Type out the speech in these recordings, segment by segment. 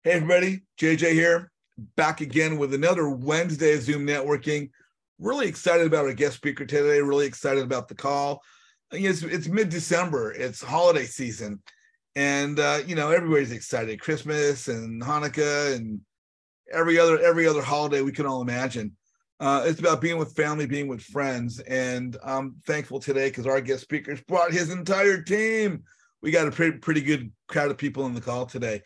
Hey, everybody, JJ here, back again with another Wednesday of Zoom networking. Really excited about our guest speaker today, really excited about the call. It's mid-December, it's holiday season, and everybody's excited. Christmas and Hanukkah and every other holiday we can all imagine. It's about being with family, being with friends, and I'm thankful today because our guest speakers brought his entire team. We got a pretty good crowd of people on the call today.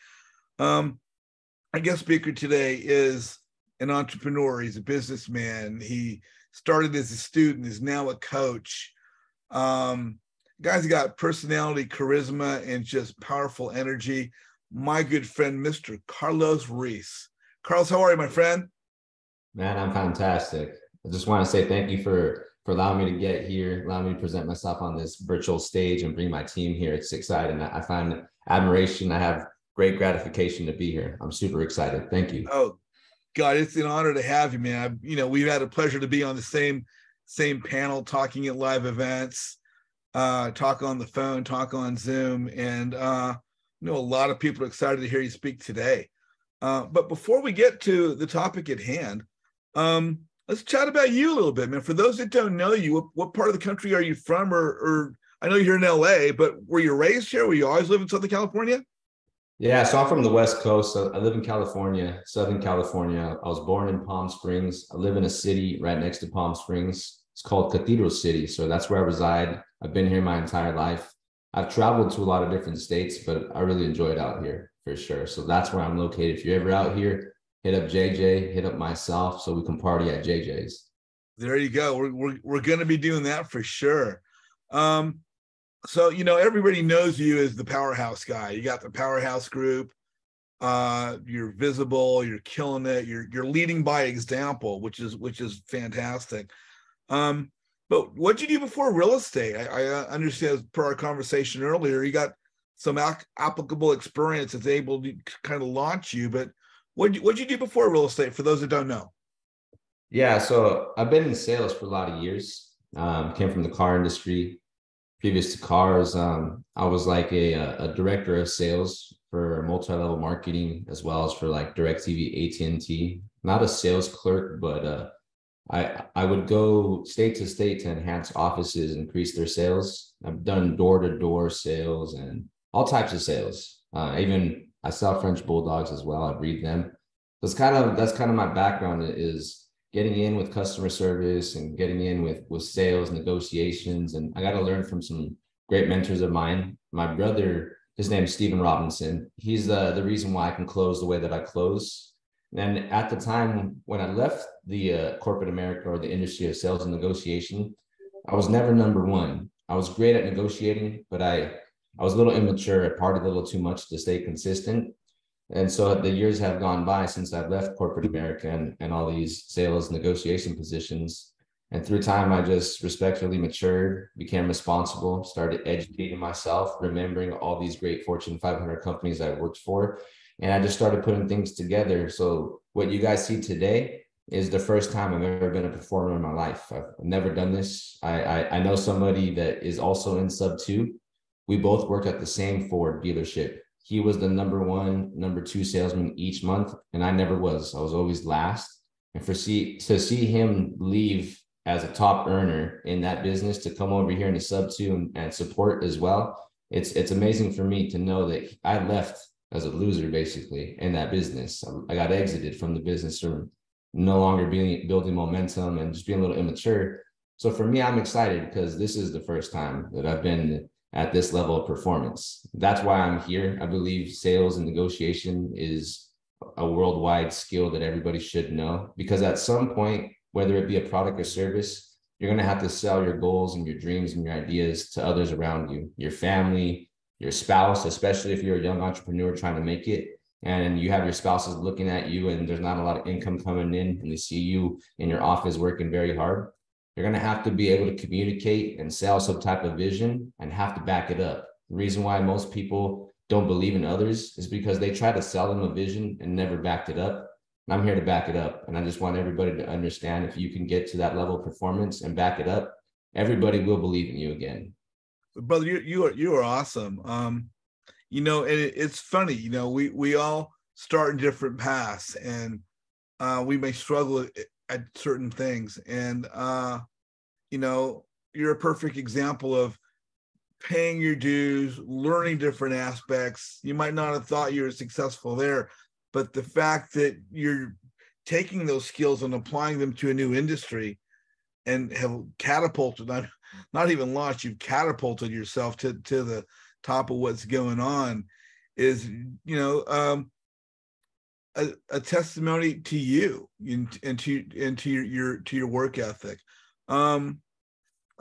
Our guest speaker today is an entrepreneur. He's a businessman. He started as a student, is now a coach. Guy's got personality, charisma, and just powerful energy. My good friend, Mr. Carlos Ruiz. Carlos, how are you, my friend? Man, I'm fantastic. I just want to say thank you for allowing me to get here, allowing me to present myself on this virtual stage and bring my team here. It's exciting. I find admiration. I have great gratification to be here. I'm super excited. Thank you. Oh, God, it's an honor to have you, man. We've had a pleasure to be on the same panel, talking at live events, talk on the phone, talk on Zoom, and a lot of people are excited to hear you speak today. But before we get to the topic at hand, let's chat about you a little bit, man. For those that don't know you, what part of the country are you from? Or I know you're in LA, but were you raised here? Were you always live in Southern California? Yeah, so I'm from the West Coast. I live in California, Southern California. I was born in Palm Springs. I live in a city right next to Palm Springs. It's called Cathedral City. So that's where I reside. I've been here my entire life. I've traveled to a lot of different states, but I really enjoy it out here for sure. So that's where I'm located. If you're ever out here, hit up JJ, hit up myself so we can party at JJ's. There you go. We're going to be doing that for sure. So, everybody knows you as the powerhouse guy. You got the powerhouse group. You're visible. You're killing it. You're leading by example, which is fantastic. But what'd you do before real estate? I understand per our conversation earlier, you got some applicable experience that's able to kind of launch you. But what'd you do before real estate? For those that don't know. Yeah, so I've been in sales for a lot of years. Came from the car industry. Previous to cars, I was like a director of sales for multi-level marketing, as well as for like DirecTV, AT&T. Not a sales clerk, but I would go state to state to enhance offices, increase their sales. I've done door-to-door sales and all types of sales. I sell French bulldogs as well. I breed them. That's kind of my background is getting in with customer service and getting in with sales negotiations. And I got to learn from some great mentors of mine. My brother, his name is Stephen Robinson. He's the reason why I can close the way that I close. And at the time when I left the corporate America or the industry of sales and negotiation, I was never number one. I was great at negotiating, but I was a little immature. I partied a little too much to stay consistent. And so the years have gone by since I've left corporate America and all these sales negotiation positions. And through time, I just respectfully matured, became responsible, started educating myself, remembering all these great Fortune 500 companies I worked for. And I just started putting things together. So what you guys see today is the first time I've ever been a performer in my life. I've never done this. I know somebody that is also in sub 2. We both worked at the same Ford dealership. He was the number 1, number 2 salesman each month, and I never was. I was always last. And to see him leave as a top earner in that business to come over here in the sub 2 and support as well, it's amazing for me to know that I left as a loser basically in that business. I got exited from the business from no longer building momentum and just being a little immature. So for me, I'm excited because this is the first time that I've been at this level of performance. That's why I'm here. I believe sales and negotiation is a worldwide skill that everybody should know, because at some point, whether it be a product or service, you're going to have to sell your goals and your dreams and your ideas to others around you, your family, your spouse, especially if you're a young entrepreneur trying to make it and you have your spouses looking at you and there's not a lot of income coming in and they see you in your office working very hard. You're going to have to be able to communicate and sell some type of vision and have to back it up. The reason why most people don't believe in others is because they try to sell them a vision and never backed it up. And I'm here to back it up. And I just want everybody to understand, if you can get to that level of performance and back it up, everybody will believe in you again. Brother, you are awesome. And it's funny, we all start in different paths, and we may struggle at certain things. And you're a perfect example of paying your dues, learning different aspects. You might not have thought you were successful there, but the fact that you're taking those skills and applying them to a new industry and have catapulted, not even launched, you've catapulted yourself to the top of what's going on, is a testimony to you and to your work ethic. So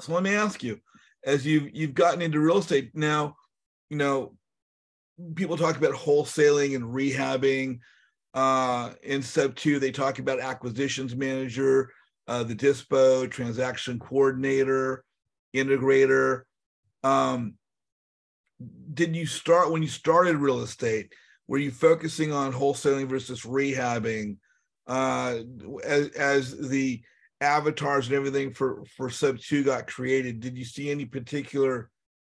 let me ask you, as you've gotten into real estate now, people talk about wholesaling and rehabbing. In step 2, they talk about acquisitions manager, the dispo, transaction coordinator, integrator. Did you start, when you started real estate, were you focusing on wholesaling versus rehabbing? As the avatars and everything for sub 2 got created, did you see any particular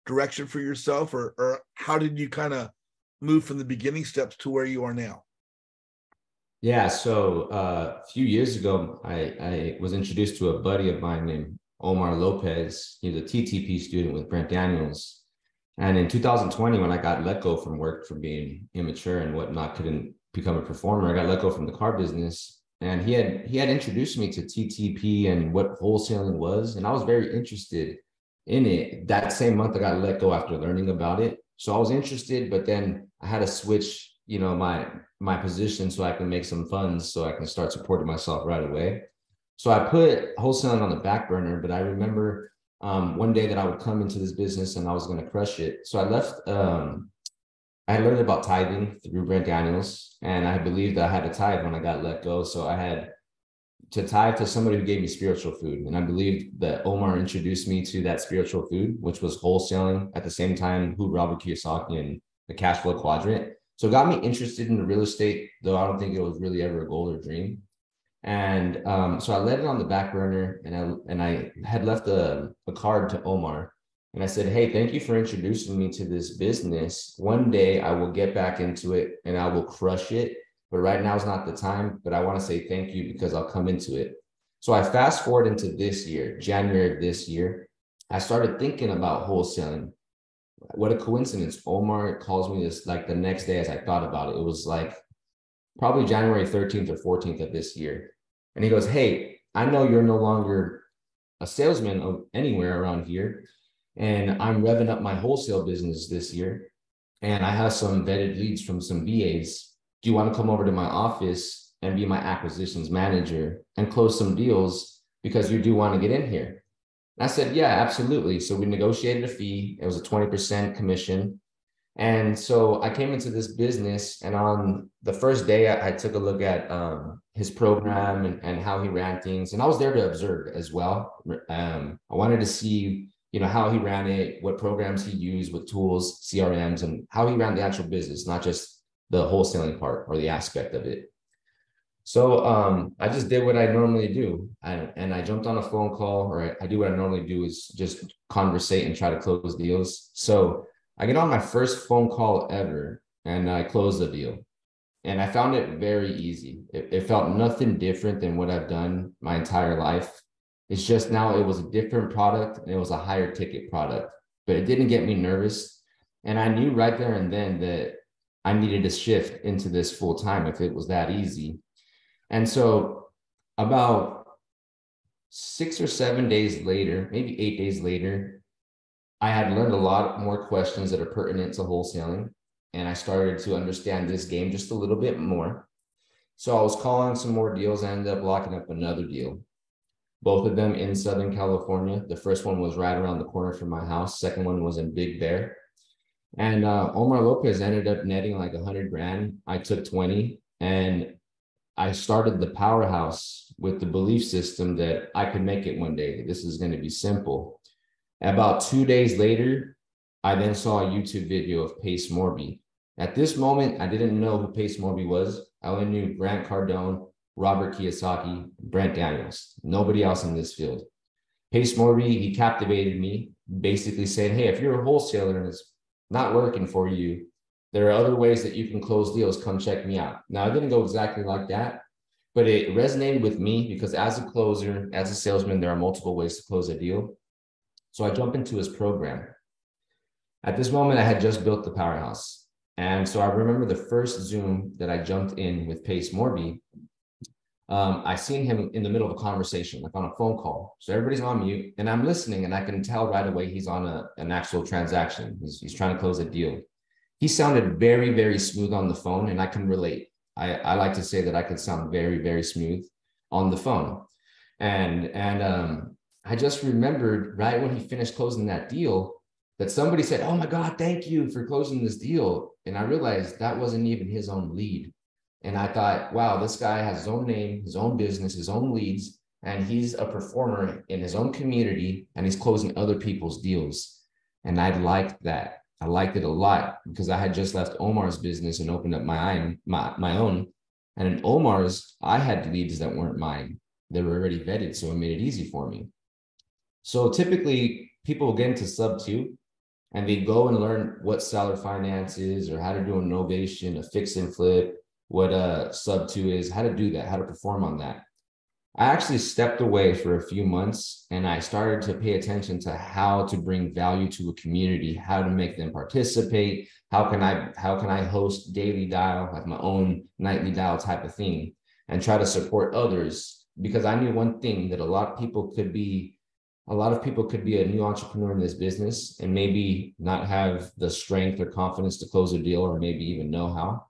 direction for yourself, or how did you kind of move from the beginning steps to where you are now? Yeah, so a few years ago, I was introduced to a buddy of mine named Omar Lopez. He's a TTP student with Brent Daniels. And in 2020, when I got let go from work for being immature and whatnot, couldn't become a performer, I got let go from the car business. And he had introduced me to TTP and what wholesaling was. And I was very interested in it. That same month, I got let go after learning about it. So I was interested, but then I had to switch, my position so I can make some funds so I can start supporting myself right away. So I put wholesaling on the back burner, but I remember one day that I would come into this business and I was going to crush it. So I left, I had learned about tithing through Brent Daniels, and I believed that I had to tithe when I got let go. So I had to tithe to somebody who gave me spiritual food. And I believed that Omar introduced me to that spiritual food, which was wholesaling, at the same time who Robert Kiyosaki and the cash flow quadrant. So it got me interested in the real estate, though I don't think it was really ever a goal or dream. And so I let it on the back burner, and I had left a card to Omar. And I said, hey, thank you for introducing me to this business. One day I will get back into it and I will crush it. But right now is not the time. But I want to say thank you because I'll come into it. So I fast forward into this year, January of this year. I started thinking about wholesaling. What a coincidence. Omar calls me this like the next day as I thought about it. It was like probably January 13th or 14th of this year. And he goes, hey, I know you're no longer a salesman anywhere around here, and I'm revving up my wholesale business this year, and I have some vetted leads from some VAs. Do you want to come over to my office and be my acquisitions manager and close some deals because you do want to get in here? And I said, yeah, absolutely. So we negotiated a fee. It was a 20% commission. And so I came into this business, and on the first day, I took a look at his program and how he ran things. And I was there to observe as well. I wanted to see, how he ran it, what programs he used, what tools, CRMs, and how he ran the actual business, not just the wholesaling part or the aspect of it. So I just did what I normally do. And I jumped on a phone call, or I do what I normally do is just conversate and try to close deals. So I get on my first phone call ever and I close the deal. And I found it very easy. It felt nothing different than what I've done my entire life. It's just now it was a different product and it was a higher ticket product, but it didn't get me nervous. And I knew right there and then that I needed to shift into this full time if it was that easy. And so about 6 or 7 days later, maybe 8 days later, I had learned a lot more questions that are pertinent to wholesaling. And I started to understand this game just a little bit more. So I was calling some more deals. I ended up locking up another deal, both of them in Southern California. The first one was right around the corner from my house. Second one was in Big Bear. And Omar Lopez ended up netting like 100 grand. I took 20, and I started the powerhouse with the belief system that I could make it one day. This is going to be simple. About 2 days later, I then saw a YouTube video of Pace Morby. At this moment, I didn't know who Pace Morby was. I only knew Grant Cardone, Robert Kiyosaki, Brent Daniels, nobody else in this field. Pace Morby, he captivated me, basically saying, hey, if you're a wholesaler and it's not working for you, There are other ways that you can close deals. Come check me out. Now, it didn't go exactly like that, but it resonated with me because as a closer, as a salesman, there are multiple ways to close a deal. So I jumped into his program. At this moment, I had just built the powerhouse. And so I remember the first Zoom that I jumped in with Pace Morby. I seen him in the middle of a conversation, like on a phone call. So everybody's on mute and I'm listening and I can tell right away he's on an actual transaction. He's trying to close a deal. He sounded very, very smooth on the phone and I can relate. I like to say that I could sound very, very smooth on the phone. And I just remembered right when he finished closing that deal that somebody said, "Oh my God, thank you for closing this deal." And I realized that wasn't even his own lead. And I thought, wow, this guy has his own name, his own business, his own leads, and he's a performer in his own community and he's closing other people's deals. And I liked that. I liked it a lot because I had just left Omar's business and opened up my own. And in Omar's, I had leads that weren't mine. They were already vetted, so it made it easy for me. So typically people will get into sub 2 and they go and learn what seller finance is or how to do an novation, a fix and flip, what a sub 2 is, how to do that, how to perform on that. I actually stepped away for a few months and I started to pay attention to how to bring value to a community, how to make them participate, how can I host daily dial, like my own nightly dial type of thing, and try to support others. Because I knew one thing, that a lot of people could be a new entrepreneur in this business and maybe not have the strength or confidence to close a deal or maybe even know how.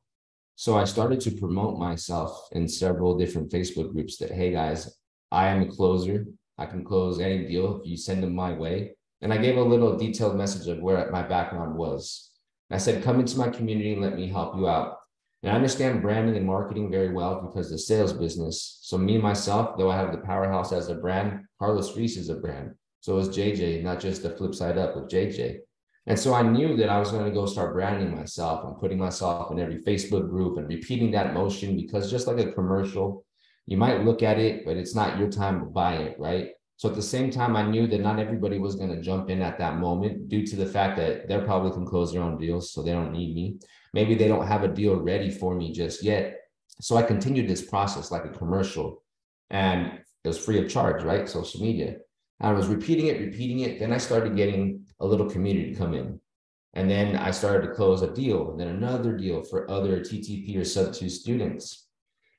So I started to promote myself in several different Facebook groups that, hey guys, I am a closer. I can close any deal if you send them my way. And I gave a little detailed message of where my background was. And I said, come into my community and let me help you out. And I understand branding and marketing very well because the sales business. So me, myself, though I have the powerhouse as a brand, Carlos Ruiz is a brand. So is JJ, not just the Flipside up with JJ. And so I knew that I was going to go start branding myself and putting myself in every Facebook group and repeating that motion, because just like a commercial, you might look at it, but it's not your time to buy it, right? So at the same time, I knew that not everybody was going to jump in at that moment due to the fact that they're probably can close their own deals, so they don't need me. Maybe they don't have a deal ready for me just yet. So I continued this process like a commercial, and it was free of charge, right? Social media. I was repeating it. Then I started getting a little community to come in. And then I started to close a deal, and then another deal for other TTP or sub 2 students.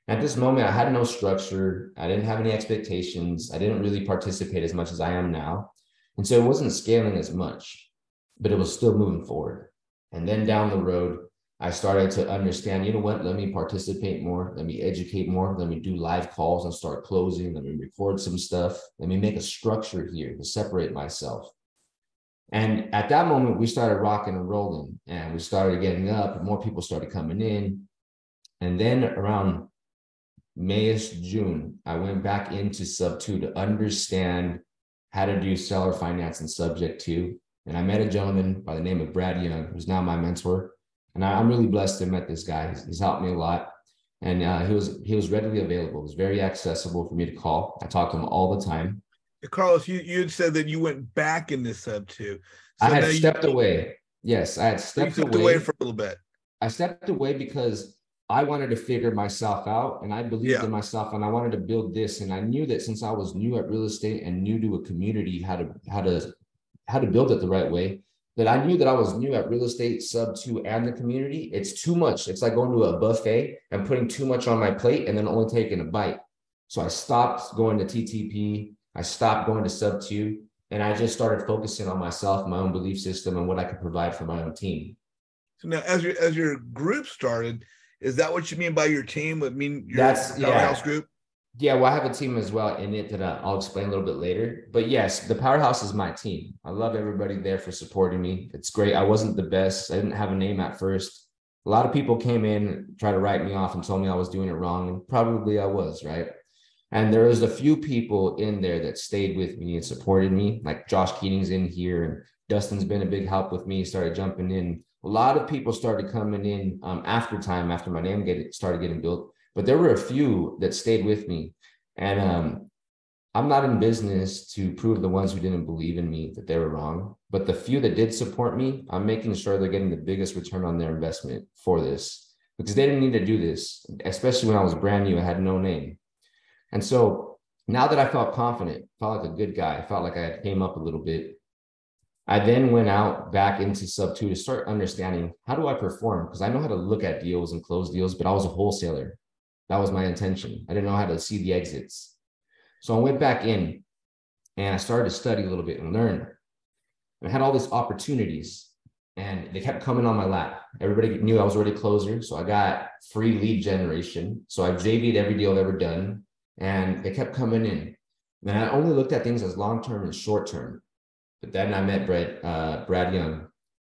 At this moment, I had no structure. I didn't have any expectations. I didn't really participate as much as I am now. And so it wasn't scaling as much, but it was still moving forward. And then down the road, I started to understand, you know what, let me participate more, let me educate more, let me do live calls and start closing, let me record some stuff, let me make a structure here to separate myself. And at that moment, we started rocking and rolling, and we started getting up, and more people started coming in. And then around May-ish, June, I went back into sub 2 to understand how to do seller finance and subject to. And I met a gentleman by the name of Brad Young, who's now my mentor. And I'm really blessed to have met this guy. He's helped me a lot. And he was readily available. It was very accessible for me to call. I talked to him all the time. Carlos, you had said that you went back in this sub 2. So I had stepped away. Yes, I had stepped away for a little bit. I stepped away because I wanted to figure myself out, and I believed in myself, and I wanted to build this. And I knew that since I was new at real estate and new to a community, how to build it the right way, that I knew that I was new at real estate, sub 2, and the community. It's too much. It's like going to a buffet and putting too much on my plate and then only taking a bite. So I stopped going to TTP. I stopped going to sub 2, and I just started focusing on myself, my own belief system, and what I could provide for my own team. So now, as your group started, is that what you mean by your team? I mean, your powerhouse group? Yeah, well, I have a team as well in it that I'll explain a little bit later. But yes, the powerhouse is my team. I love everybody there for supporting me. It's great. I wasn't the best. I didn't have a name at first. A lot of people came in, tried to write me off and told me I was doing it wrong. And probably I was, right? And there was a few people in there that stayed with me and supported me. Like Josh Keating's in here, and Dustin's been a big help with me, started jumping in. A lot of people started coming in after my name started getting built. But there were a few that stayed with me. And I'm not in business to prove the ones who didn't believe in me that they were wrong. But the few that did support me, I'm making sure they're getting the biggest return on their investment for this, because they didn't need to do this, especially when I was brand new. I had no name. And so now that I felt confident, felt like a good guy, felt like I came up a little bit, I then went out back into sub two to start understanding, how do I perform? Because I know how to look at deals and close deals, but I was a wholesaler. That was my intention. I didn't know how to see the exits. So I went back in and I started to study a little bit and learn. And I had all these opportunities and they kept coming on my lap. Everybody knew I was already a closer. So I got free lead generation. So I JV'd every deal I've ever done and they kept coming in. And I only looked at things as long-term and short-term. But then I met Brad Young.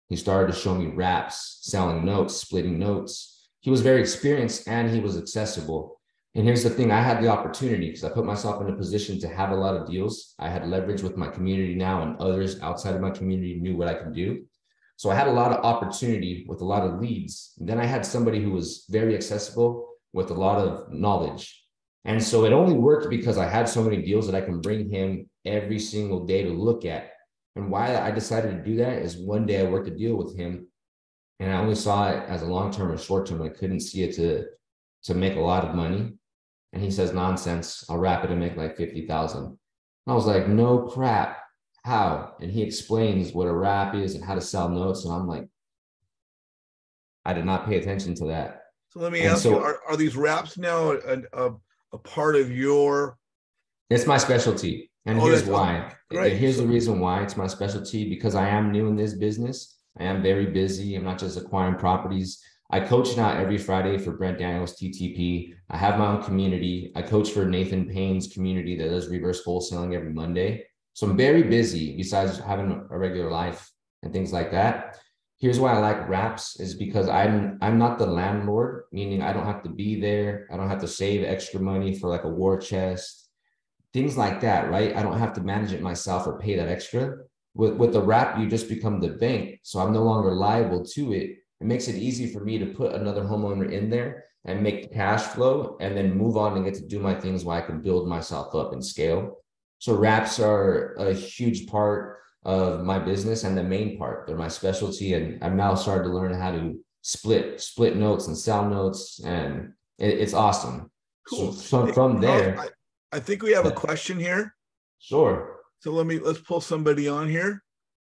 He started to show me raps, selling notes, splitting notes. He was very experienced and he was accessible. And here's the thing, I had the opportunity because I put myself in a position to have a lot of deals. I had leverage with my community now, and others outside of my community knew what I could do. So I had a lot of opportunity with a lot of leads. And then I had somebody who was very accessible with a lot of knowledge. And so it only worked because I had so many deals that I can bring him every single day to look at. And why I decided to do that is one day I worked a deal with him and I only saw it as a long-term or short-term. I couldn't see it to make a lot of money. And he says, nonsense, I'll wrap it and make like 50,000. I was like, no crap, how? And he explains what a wrap is and how to sell notes. And I'm like, I did not pay attention to that. So let me ask you, are these wraps now a part of your? It's my specialty. And here's why. Great. Here's the reason why it's my specialty, because I am new in this business. I am very busy. I'm not just acquiring properties. I coach now every Friday for Brent Daniels TTP. I have my own community. I coach for Nathan Payne's community that does reverse wholesaling every Monday. So I'm very busy besides having a regular life and things like that. Here's why I like wraps is because I'm not the landlord, meaning I don't have to be there. I don't have to save extra money for like a war chest, things like that, right? I don't have to manage it myself or pay that extra. With the wrap, you just become the bank. So I'm no longer liable to it. It makes it easy for me to put another homeowner in there and make cash flow and then move on and get to do my things while I can build myself up and scale. So wraps are a huge part of my business and the main part. They're my specialty. And I've now started to learn how to split notes and sell notes. And it's awesome. Cool. So from there, I think we have a question here. Sure. So let's pull somebody on here.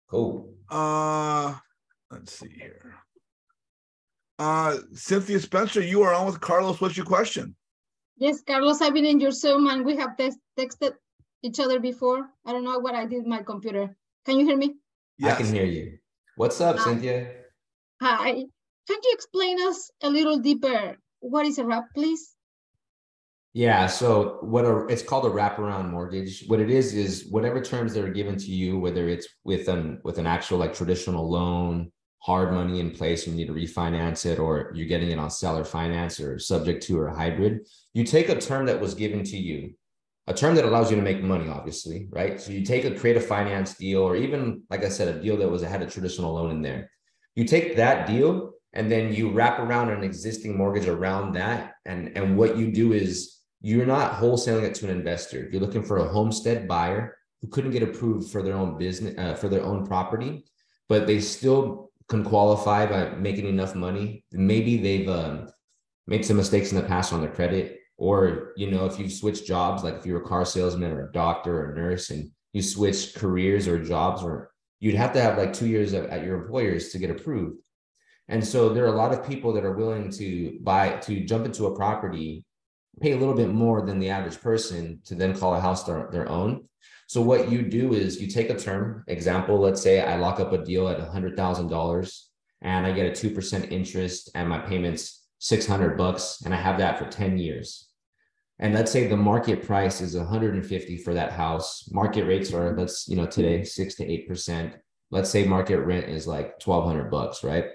Cool. Let's see here. Cynthia Spencer, you are on with Carlos. What's your question? Yes, Carlos, I've been in your Zoom and we have texted each other before. I don't know what I did with my computer. Can you hear me? Yes. I can hear you. What's up, Cynthia? Hi. Can you explain us a little deeper what is a wrap, please? Yeah, so it's called a wraparound mortgage. What it is whatever terms that are given to you, whether it's with an actual like traditional loan, hard money in place, you need to refinance it, or you're getting it on seller finance or subject to or hybrid. You take a term that was given to you, a term that allows you to make money, obviously, right? So you create a finance deal, or even, like I said, a deal that had a traditional loan in there. You take that deal and then you wrap around an existing mortgage around that. And what you do is you're not wholesaling it to an investor. You're looking for a homestead buyer who couldn't get approved for their own business, for their own property, but they still can qualify by making enough money. Maybe they've made some mistakes in the past on their credit, or, if you've switched jobs, like if you're a car salesman or a doctor or a nurse and you switch careers or jobs, or you'd have to have like 2 years at your employers to get approved. And so there are a lot of people that are willing to jump into a property, pay a little bit more than the average person to then call a house their own. So what you do is you take a term, example, let's say I lock up a deal at $100,000 and I get a 2% interest and my payment's $600 and I have that for 10 years. And let's say the market price is 150 for that house. Market rates are, today 6 to 8%. Let's say market rent is like $1,200, right?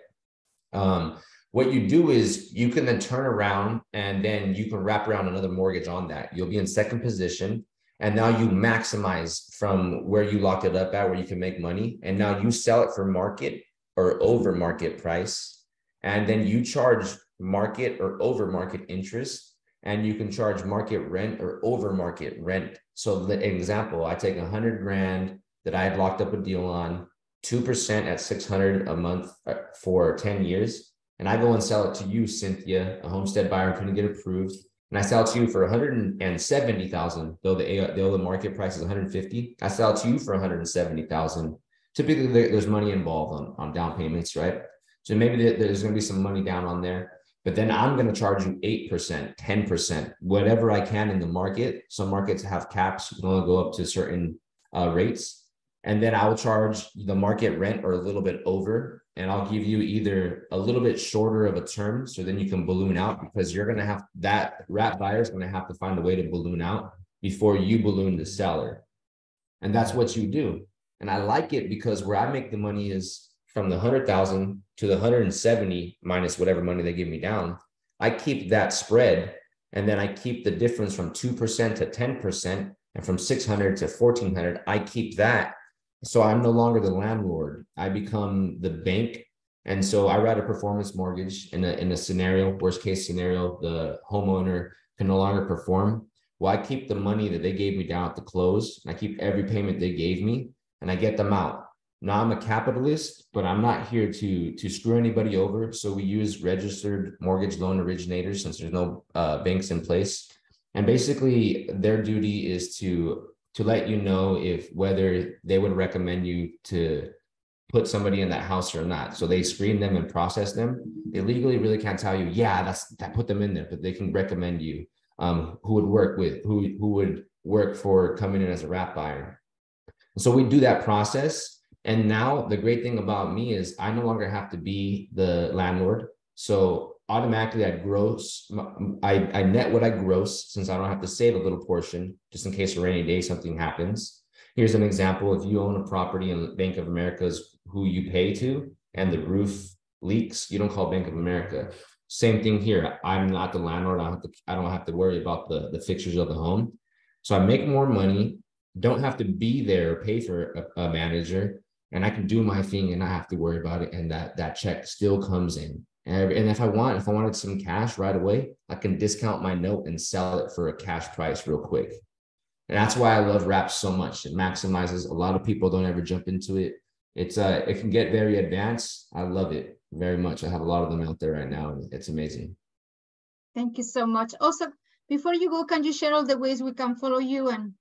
What you do is you can then turn around and then you can wrap around another mortgage on that. You'll be in second position. And now you maximize from where you locked it up at, where you can make money. And now you sell it for market or over market price. And then you charge market or over market interest. And you can charge market rent or over market rent. So the example, I take $100,000 that I had locked up a deal on, 2% at 600 a month for 10 years. And I go and sell it to you, Cynthia, a homestead buyer couldn't get approved. And I sell it to you for 170,000, though the market price is 150. I sell it to you for 170,000. Typically, there's money involved on down payments, right? So maybe there's going to be some money down on there, but then I'm going to charge you 8%, 10%, whatever I can in the market. Some markets have caps; you can only go up to certain rates. And then I'll charge the market rent or a little bit over, and I'll give you either a little bit shorter of a term, so then you can balloon out, because you're going to have that wrap buyer is going to have to find a way to balloon out before you balloon the seller. And that's what you do. And I like it because where I make the money is from the 100,000 to the 170 minus whatever money they give me down. I keep that spread, and then I keep the difference from 2% to 10%, and from 600 to 1,400, I keep that. So I'm no longer the landlord. I become the bank. And so I write a performance mortgage in a scenario, worst case scenario, the homeowner can no longer perform. Well, I keep the money that they gave me down at the close, and I keep every payment they gave me, and I get them out. Now I'm a capitalist, but I'm not here to screw anybody over. So we use registered mortgage loan originators since there's no banks in place. And basically their duty is to let you know if whether they would recommend you to put somebody in that house or not. So they screen them and process them. They legally really can't tell you, yeah, that put them in there, but they can recommend you who would work for coming in as a wrap buyer. So we do that process. And now the great thing about me is I no longer have to be the landlord. So automatically I net what I gross, since I don't have to save a little portion just in case a rainy day something happens. Here's an example. If you own a property and Bank of America's who you pay to, and the roof leaks, you don't call Bank of America. Same thing here. I'm not the landlord. I don't have to worry about the fixtures of the home. So I make more money, don't have to be there or pay for a manager, and I can do my thing and not have to worry about it. And that check still comes in. And if I wanted some cash right away, I can discount my note and sell it for a cash price real quick. And that's why I love wraps so much. It maximizes. A lot of people don't ever jump into it. It can get very advanced. I love it very much. I have a lot of them out there right now, and it's amazing. Thank you so much. Also, before you go, can you share all the ways we can follow you? And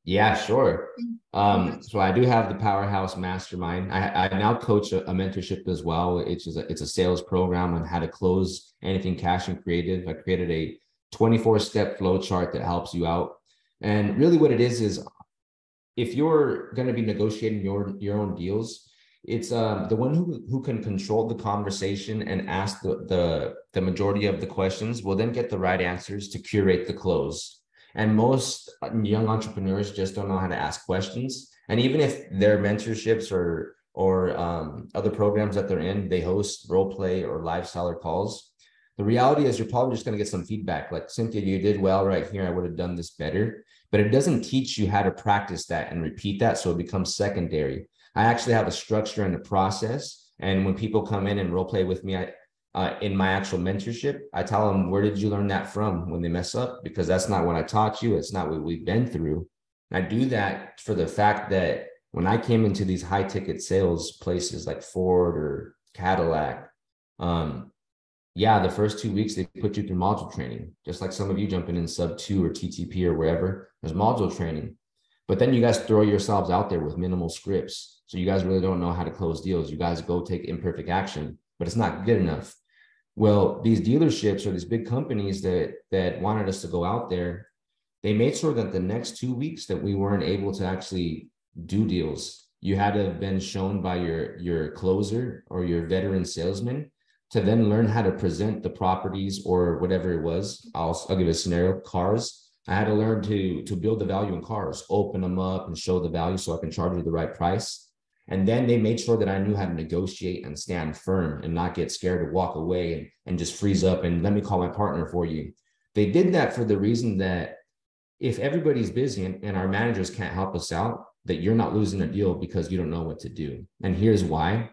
yeah, sure. So I do have the Powerhouse Mastermind. I now coach a mentorship as well. It's a sales program on how to close anything cash and creative. I created a 24-step flow chart that helps you out. And really what it is if you're going to be negotiating your own deals, it's the one who can control the conversation and ask the majority of the questions will then get the right answers to curate the close. And most young entrepreneurs just don't know how to ask questions. And even if their mentorships or other programs that they're in, they host role play or live seller calls. The reality is you're probably just going to get some feedback like, Cynthia, you did well right here. I would have done this better. But it doesn't teach you how to practice that and repeat that. So it becomes secondary. I actually have a structure and a process. And when people come in and role play with me, in my actual mentorship, I tell them, where did you learn that from when they mess up? Because that's not what I taught you. It's not what we've been through. And I do that for the fact that when I came into these high ticket sales places like Ford or Cadillac, the first 2 weeks, they put you through module training, just like some of you jumping in sub 2 or TTP or wherever, there's module training. But then you guys throw yourselves out there with minimal scripts. So you guys really don't know how to close deals. You guys go take imperfect action, but it's not good enough. Well, these dealerships or these big companies that wanted us to go out there, they made sure that the next 2 weeks that we weren't able to actually do deals. You had to have been shown by your closer or your veteran salesman to then learn how to present the properties or whatever it was. I'll give you a scenario, cars. I had to learn to build the value in cars, open them up and show the value so I can charge you the right price. And then they made sure that I knew how to negotiate and stand firm and not get scared to walk away and just freeze up and let me call my partner for you. They did that for the reason that if everybody's busy and our managers can't help us out, that you're not losing a deal because you don't know what to do. And here's why.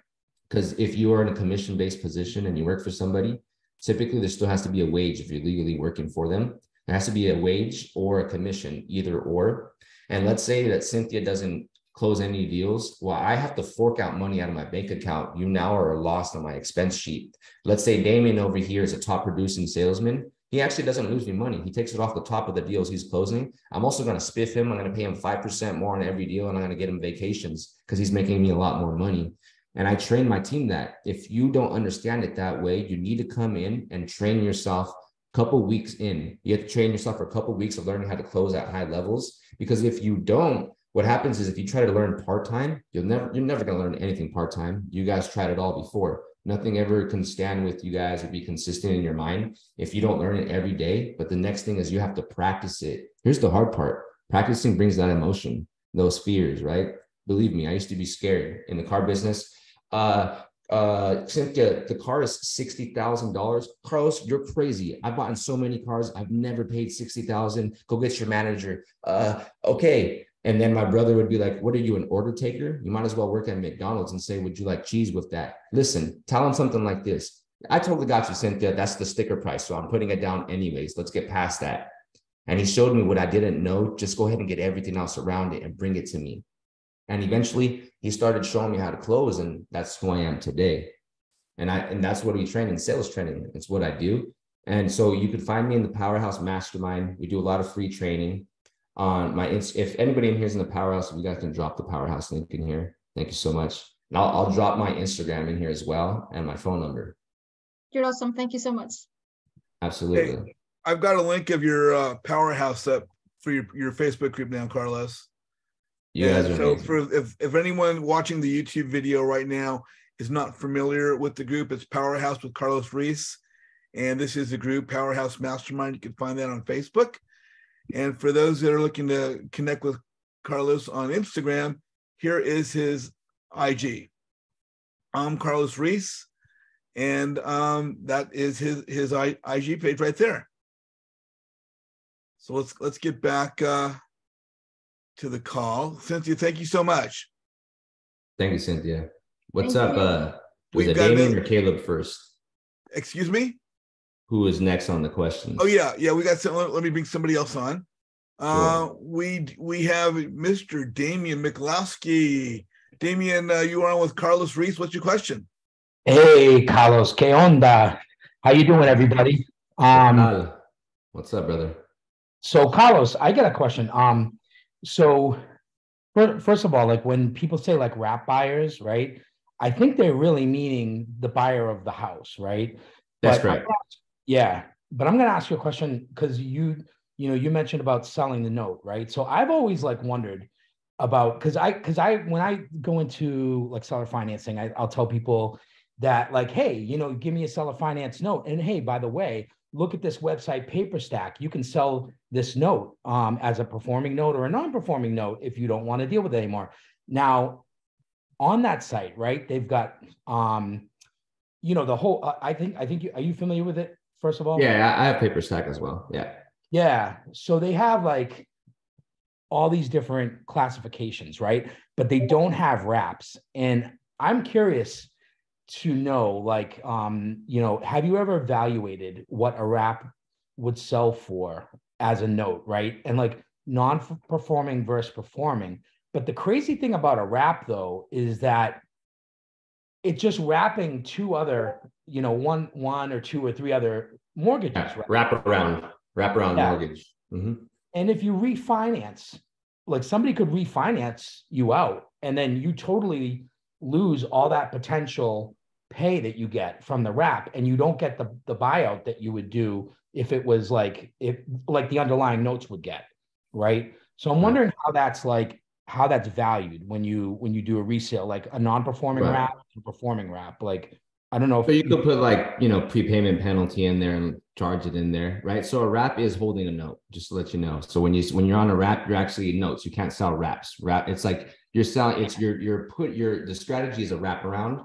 Because if you are in a commission-based position and you work for somebody, typically there still has to be a wage if you're legally working for them. There has to be a wage or a commission, either or. And let's say that Cynthia doesn't close any deals. Well, I have to fork out money out of my bank account. You now are lost on my expense sheet. Let's say Damien over here is a top producing salesman. He actually doesn't lose me money. He takes it off the top of the deals he's closing. I'm also going to spiff him. I'm going to pay him 5% more on every deal, and I'm going to get him vacations because he's making me a lot more money. And I train my team that if you don't understand it that way, you need to come in and train yourself a couple weeks in. You have to train yourself for a couple of weeks of learning how to close at high levels. Because if you don't, what happens is if you try to learn part-time, you're never going to learn anything part-time. You guys tried it all before. Nothing ever can stand with you guys or be consistent in your mind if you don't learn it every day. But the next thing is you have to practice it. Here's the hard part. Practicing brings that emotion, those fears, right? Believe me, I used to be scared in the car business. Cynthia, the car is $60,000. Carlos, you're crazy. I bought in so many cars. I've never paid $60,000. Go get your manager. Okay. And then my brother would be like, what are you, an order taker? You might as well work at McDonald's and say, would you like cheese with that? Listen, tell him something like this. I totally got you, Cynthia. That's the sticker price. So I'm putting it down anyways. Let's get past that. And he showed me what I didn't know. Just go ahead and get everything else around it and bring it to me. And eventually he started showing me how to close. And that's who I am today. And that's what we train in sales training. It's what I do. And so you could find me in the Powerhouse Mastermind. We do a lot of free training. On my, if anybody in here is in the Powerhouse, you guys can drop the Powerhouse link in here. Thank you so much. And I'll drop my Instagram in here as well and my phone number. You're awesome. Thank you so much. Absolutely. Hey, I've got a link of your Powerhouse up for your Facebook group now, Carlos. You guys are so amazing. for if anyone watching the YouTube video right now is not familiar with the group, it's Powerhouse with Carlos Ruiz, and this is the group Powerhouse Mastermind. You can find that on Facebook. And for those that are looking to connect with Carlos on Instagram, here is his IG. I'm Carlos Ruiz, and that is his IG page right there. So let's get back to the call. Cynthia, thank you so much. Thank you, Cynthia. What's Thank up? Was it Damien or Caleb first? Excuse me? Who is next on the questions? Oh yeah, we got some. Let me bring somebody else on. Sure. We have Mr. Damien Mikulowski. Damien, you are on with Carlos Ruiz. What's your question? Hey, Carlos, ¿qué onda? How you doing, everybody? What's up, brother? So, Carlos, I got a question. So first of all, like when people say like wrap buyers, right? I think they're really meaning the buyer of the house, right? That's correct. Yeah, but I'm going to ask you a question because you mentioned about selling the note, right? So I've always like wondered about because I when I go into like seller financing, I'll tell people that like, hey, give me a seller finance note, and hey, by the way, look at this website PaperStack. You can sell this note as a performing note or a non-performing note if you don't want to deal with it anymore. Now, on that site, right? They've got the whole. I think are you familiar with it? First of all, yeah, I have PaperStack as well. Yeah. So they have like all these different classifications, right? But they don't have wraps. And I'm curious to know, like, have you ever evaluated what a wrap would sell for as a note, right? And like non-performing versus performing. But the crazy thing about a wrap, though, is that it's just wrapping two other, one or two or three other mortgages. Right? Wrap around mortgage. Mm-hmm. And if you refinance, like somebody could refinance you out, and then you totally lose all that potential pay that you get from the wrap, and you don't get the buyout that you would do if it was like the underlying notes would get, right? So I'm wondering how that's valued when you do a resale, like a non-performing wrap and a performing wrap. Like, I don't know if you could put like, prepayment penalty in there and charge it in there, right? So a wrap is holding a note, just to let you know. So when you're on a wrap, you're actually notes. You can't sell wraps. It's like you're selling, the strategy is a wrap around,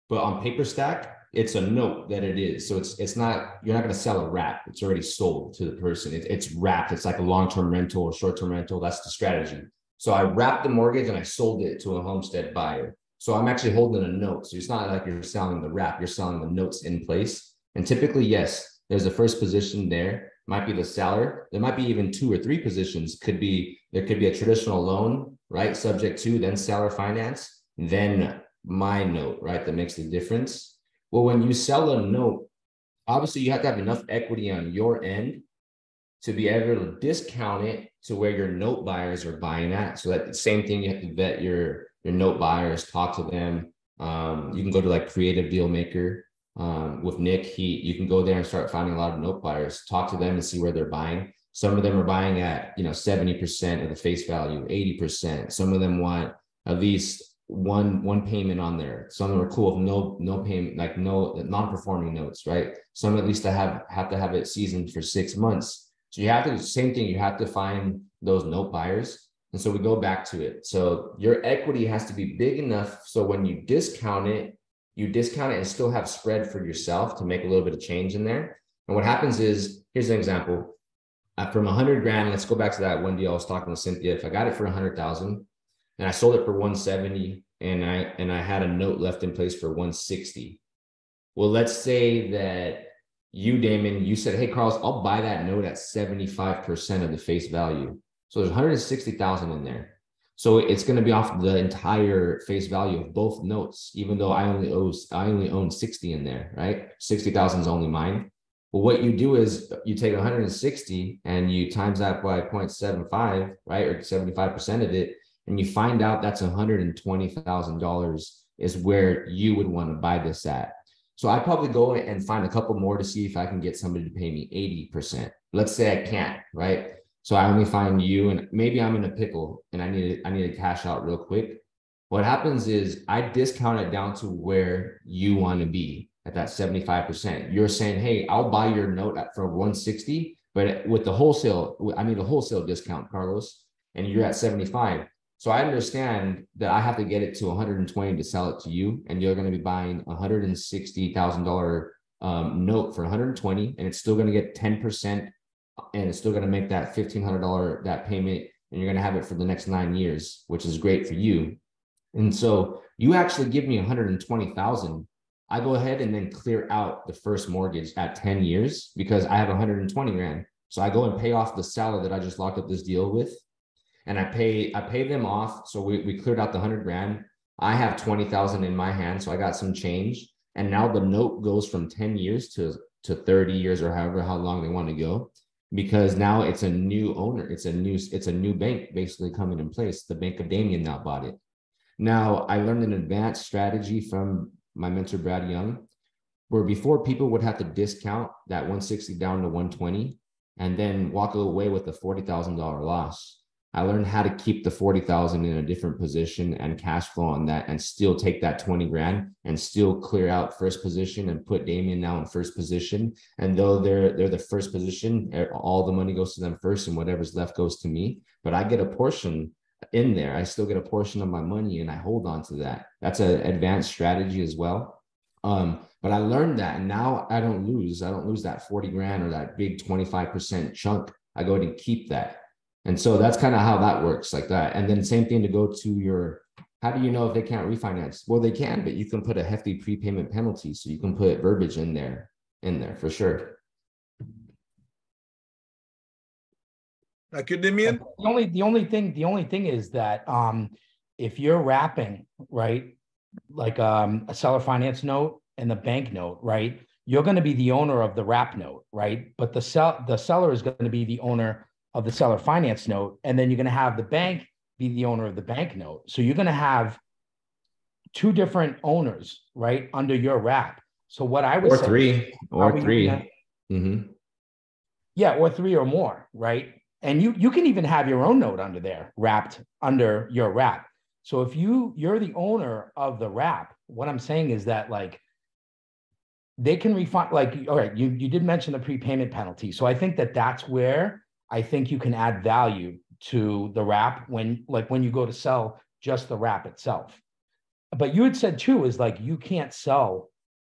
but on PaperStack, it's a note that it is. So it's not, you're not going to sell a wrap. It's already sold to the person. It's wrapped. It's like a long-term rental or short-term rental. That's the strategy. So I wrapped the mortgage and I sold it to a homestead buyer. So I'm actually holding a note. So it's not like you're selling the wrap, you're selling the notes in place. And typically, yes, there's a first position there. Might be the seller. There might be even 2 or 3 positions. There could be a traditional loan right? Subject to, then seller finance, then my note, right? That makes the difference. Well, when you sell a note, obviously you have to have enough equity on your end to be able to discount it to where your note buyers are buying at. So that the same thing, you have to vet your note buyers, talk to them. You can go to like Creative Deal Maker with Nick. You can go there and start finding a lot of note buyers, talk to them and see where they're buying. Some of them are buying at 70% of the face value, 80%. Some of them want at least one payment on there. Some of them are cool with no payment, like no non-performing notes, right? Some at least have to have it seasoned for 6 months. So you have to, same thing, you have to find those note buyers. And so we go back to it. So your equity has to be big enough so when you discount it and still have spread for yourself to make a little bit of change in there. And what happens is, here's an example. From 100 grand, let's go back to that one deal I was talking to Cynthia. If I got it for 100,000 and I sold it for 170 and I had a note left in place for 160. Well, let's say that you, Damon, you said, hey, Carlos, I'll buy that note at 75% of the face value. So there's 160,000 in there. So it's going to be off the entire face value of both notes, even though I only own 60 in there, right? 60,000 is only mine. Well, what you do is you take 160 and you times that by 0.75, right? Or 75% of it. And you find out that's $120,000 is where you would want to buy this at. So I probably go and find a couple more to see if I can get somebody to pay me 80%. Let's say I can't, right? So I only find you, and maybe I'm in a pickle and I need to cash out real quick. What happens is I discount it down to where you want to be at that 75%. You're saying, hey, I'll buy your note for 160, but with the wholesale, I need a wholesale discount, Carlos, and you're at 75. So I understand that I have to get it to 120 to sell it to you, and you're going to be buying $160,000 note for 120, and it's still going to get 10%, and it's still going to make that $1,500 that payment, and you're going to have it for the next 9 years, which is great for you. And so you actually give me 120,000. I go ahead and then clear out the first mortgage at 10 years because I have 120 grand. So I go and pay off the seller that I just locked up this deal with. And I pay them off. So we cleared out the 100 grand. I have 20,000 in my hand. So I got some change. And now the note goes from 10 years to 30 years or how long they want to go, because now it's a new owner. It's a new bank basically coming in place. The Bank of Damien now bought it. Now I learned an advanced strategy from my mentor, Brad Young, where before people would have to discount that 160 down to 120 and then walk away with a $40,000 loss. I learned how to keep the 40,000 in a different position and cash flow on that and still take that 20 grand and still clear out first position and put Damien now in first position. And though they're the first position, all the money goes to them first and whatever's left goes to me. But I get a portion in there. I still get a portion of my money and I hold on to that. That's an advanced strategy as well. But I learned that, and now I don't lose that 40 grand or that big 25% chunk. I go ahead and keep that. And so that's kind of how that works, like that. And then same thing to go to your, how do you know if they can't refinance? Well, they can, but you can put a hefty prepayment penalty. So you can put verbiage in there for sure. Good, Damien? The only thing is that if you're wrapping, right, like a seller finance note and the bank note, right, you're going to be the owner of the wrap note, right? But the seller is going to be the owner of the seller finance note, and then you're going to have the bank be the owner of the bank note. So you're going to have two different owners, right, under your wrap. So what I would say, or three. Yeah, or three or more, right? And you can even have your own note under there, wrapped under your wrap. So if you're the owner of the wrap, what I'm saying is that, like, they can refund, like, all right, you did mention the prepayment penalty. So I think that's where I think you can add value to the wrap when you go to sell just the wrap itself. But you had said too, is like, you can't sell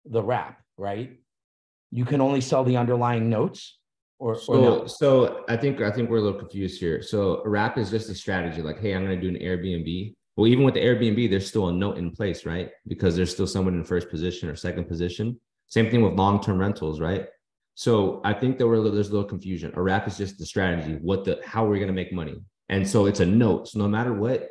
the wrap, right? You can only sell the underlying notes. So I think we're a little confused here. So a wrap is just a strategy, like, hey, I'm going to do an Airbnb. Well, even with the Airbnb, there's still a note in place, right? Because there's still someone in first position or second position. Same thing with long-term rentals, right? So I think there's a little confusion. A wrap is just the strategy, how we're going to make money. And so it's a note. So no matter what,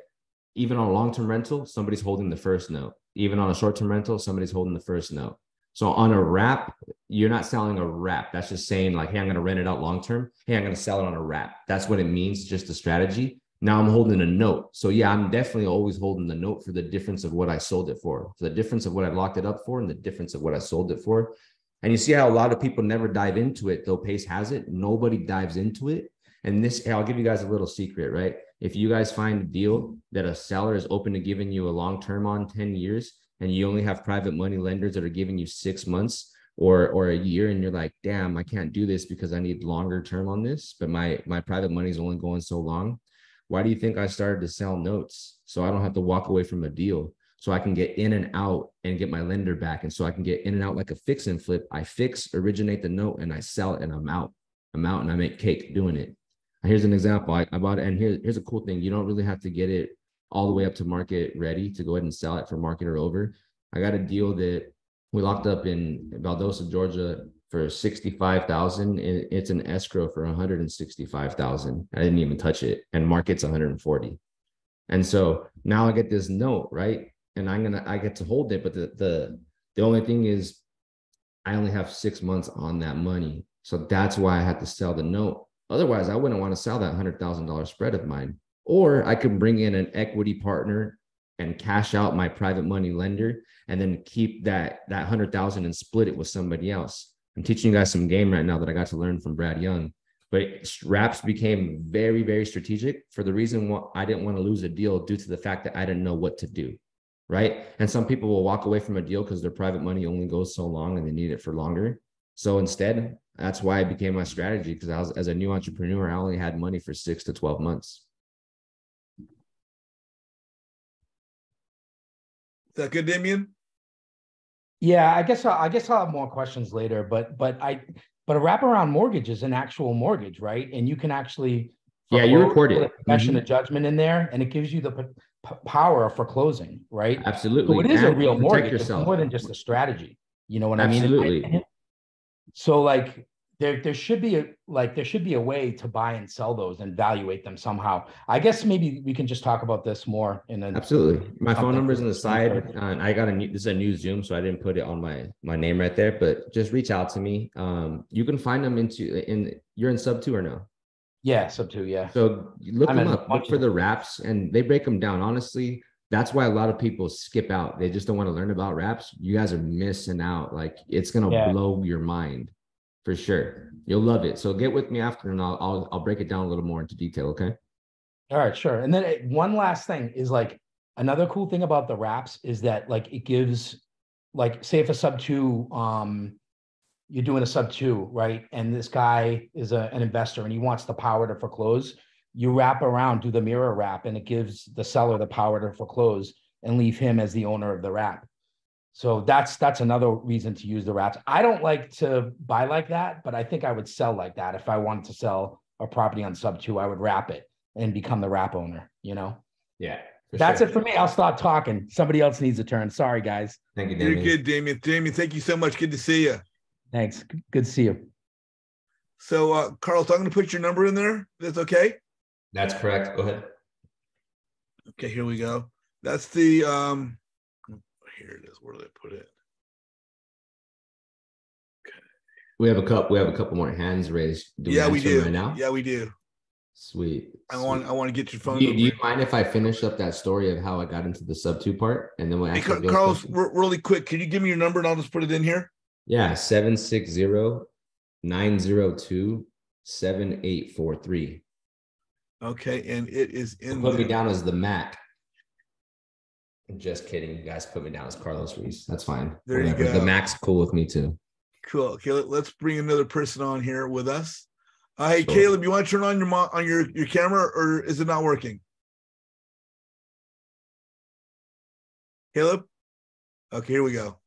even on a long-term rental, somebody's holding the first note. Even on a short-term rental, somebody's holding the first note. So on a wrap, you're not selling a wrap. That's just saying like, hey, I'm going to rent it out long-term. Hey, I'm going to sell it on a wrap. That's what it means, just a strategy. Now I'm holding a note. So yeah, I'm definitely always holding the note for the difference of what I sold it for the difference of what I locked it up for, and the difference of what I sold it for. And you see how a lot of people never dive into it, though Pace has it. Nobody dives into it. And this, I'll give you guys a little secret, right? If you guys find a deal that a seller is open to giving you a long-term on 10 years, and you only have private money lenders that are giving you 6 months or a year, and you're like, damn, I can't do this because I need longer term on this, but my private money is only going so long. Why do you think I started to sell notes? So I don't have to walk away from a deal, so I can get in and out and get my lender back. And so I can get in and out like a fix and flip. I fix, originate the note, and I sell it, and I'm out and I make cake doing it. Here's an example. I bought it, and here's a cool thing. You don't really have to get it all the way up to market ready to go ahead and sell it for market or over. I got a deal that we locked up in Valdosta, Georgia for $65,000. It's an escrow for $165,000. I didn't even touch it, and market's 140. And so now I get this note, right? And I get to hold it, but the only thing is I only have 6 months on that money. So that's why I had to sell the note. Otherwise, I wouldn't want to sell that $100,000 spread of mine. Or I could bring in an equity partner and cash out my private money lender, and then keep that 100,000 and split it with somebody else. I'm teaching you guys some game right now that I got to learn from Brad Young. But wraps became very, very strategic for the reason why I didn't want to lose a deal, due to the fact that I didn't know what to do, right? And some people will walk away from a deal because their private money only goes so long and they need it for longer. So instead, that's why it became my strategy, because as a new entrepreneur, I only had money for 6 to 12 months. Is that good, Damien? Yeah, I guess I'll have more questions later, but a wraparound mortgage is an actual mortgage, right? And you can actually you record it, possession of judgment in there, and it gives you the power for closing, right? Absolutely. So it is a real mortgage. Yourself. It's more than just a strategy. You know what Absolutely. I mean? So like there should be a way to buy and sell those and evaluate them somehow. I guess maybe we can just talk about this more in an absolutely. My phone number is on the side, and I got this is a new Zoom, so I didn't put it on my name right there. But just reach out to me. You can find them you're in sub 2 or no? Yeah, sub 2. Yeah. So look them up. Look for the wraps, and they break them down. Honestly, that's why a lot of people skip out. They just don't want to learn about wraps. You guys are missing out. Like, it's gonna blow your mind. For sure. You'll love it. So get with me after, and I'll break it down a little more into detail. Okay. All right, sure. And then one last thing is, like, another cool thing about the wraps is that, like, it gives, like, say if a sub 2, you're doing a sub 2, right? And this guy is an investor and he wants the power to foreclose. You wrap around, do the mirror wrap, and it gives the seller the power to foreclose and leave him as the owner of the wrap. So that's another reason to use the wraps. I don't like to buy like that, but I think I would sell like that. If I wanted to sell a property on sub 2, I would wrap it and become the wrap owner, you know? Yeah. That's it for me. I'll stop talking. Somebody else needs a turn. Sorry, guys. Thank you, Damien. You're good, Damien. Damien, thank you so much. Good to see you. Thanks. Good to see you. So, Carlos, I'm going to put your number in there. That's okay? That's correct. Go ahead. Okay, here we go. That's the here it is. Where did I put it? Okay. We have a couple more hands raised. We do right now. Yeah, we do. Sweet. I want to get your phone. Do you mind if I finish up that story of how I got into the sub 2 part, and then we'll actually go? Carlos, really quick, can you give me your number and I'll just put it in here? Yeah, 760-902-7843. Okay, and it is in. Put me down as the Mac. Just kidding, you guys. Put me down as Carlos Ruiz. That's fine. There you go. The Mac's cool with me too. Cool. Okay, let's bring another person on here with us. Hey, sure. Caleb, you want to turn on your camera, or is it not working? Caleb? Okay, here we go.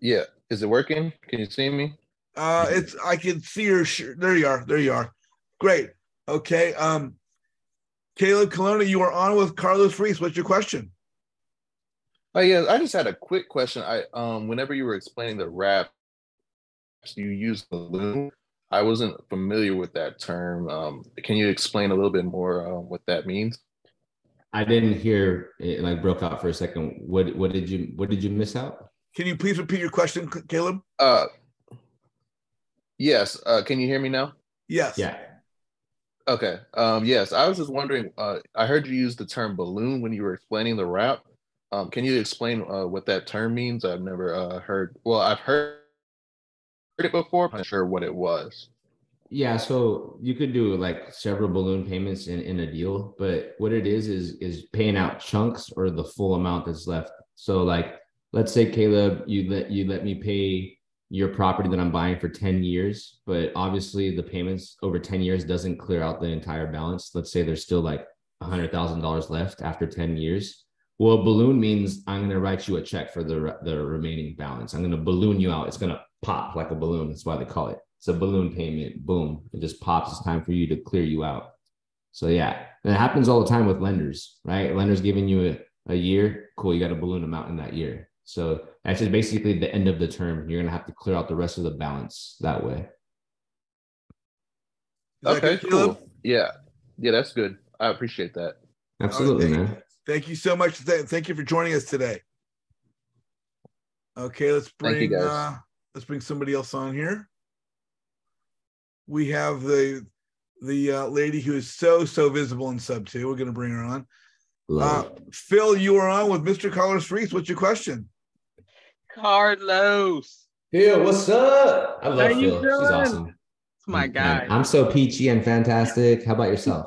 Yeah. Is it working? Can you see me? I can see your there you are. There you are. Great. Okay. Caleb Colonna, you are on with Carlos Ruiz. What's your question? Oh yeah, I just had a quick question. Whenever you were explaining the wraps, you used the loom. I wasn't familiar with that term. Can you explain a little bit more what that means? I didn't hear it, like broke out for a second. What did you miss out? Can you please repeat your question, Caleb? Yes. Can you hear me now? Yes. Yeah. Okay. Yes, I was just wondering, I heard you use the term balloon when you were explaining the wrap. Can you explain what that term means? I've never heard. Well, I've heard it before. I'm not sure what it was. Yeah, so you could do like several balloon payments in a deal, but what it is paying out chunks or the full amount that's left. So like, let's say Caleb, you let me pay your property that I'm buying for 10 years, but obviously the payments over 10 years doesn't clear out the entire balance. Let's say there's still like $100,000 left after 10 years. Well, balloon means I'm going to write you a check for the remaining balance. I'm going to balloon you out. It's going to pop like a balloon. That's why they call it. It's a balloon payment. Boom. It just pops. It's time for you to clear you out. So yeah, and it happens all the time with lenders, right? Lenders giving you a year. Cool. You got to balloon them out in that year. So that's just basically the end of the term. You're going to have to clear out the rest of the balance that way. Okay, cool. Yeah. Yeah, that's good. I appreciate that. Absolutely, man. Thank you so much. Thank you for joining us today. Okay, let's bring somebody else on here. We have the lady who is so visible in sub 2. We're going to bring her on. Phil, you are on with Mr. Carlos Ruiz. What's your question? Carlos. Phil, what's up? I love Phil. She's awesome. It's my guy. I'm so peachy and fantastic. How about yourself?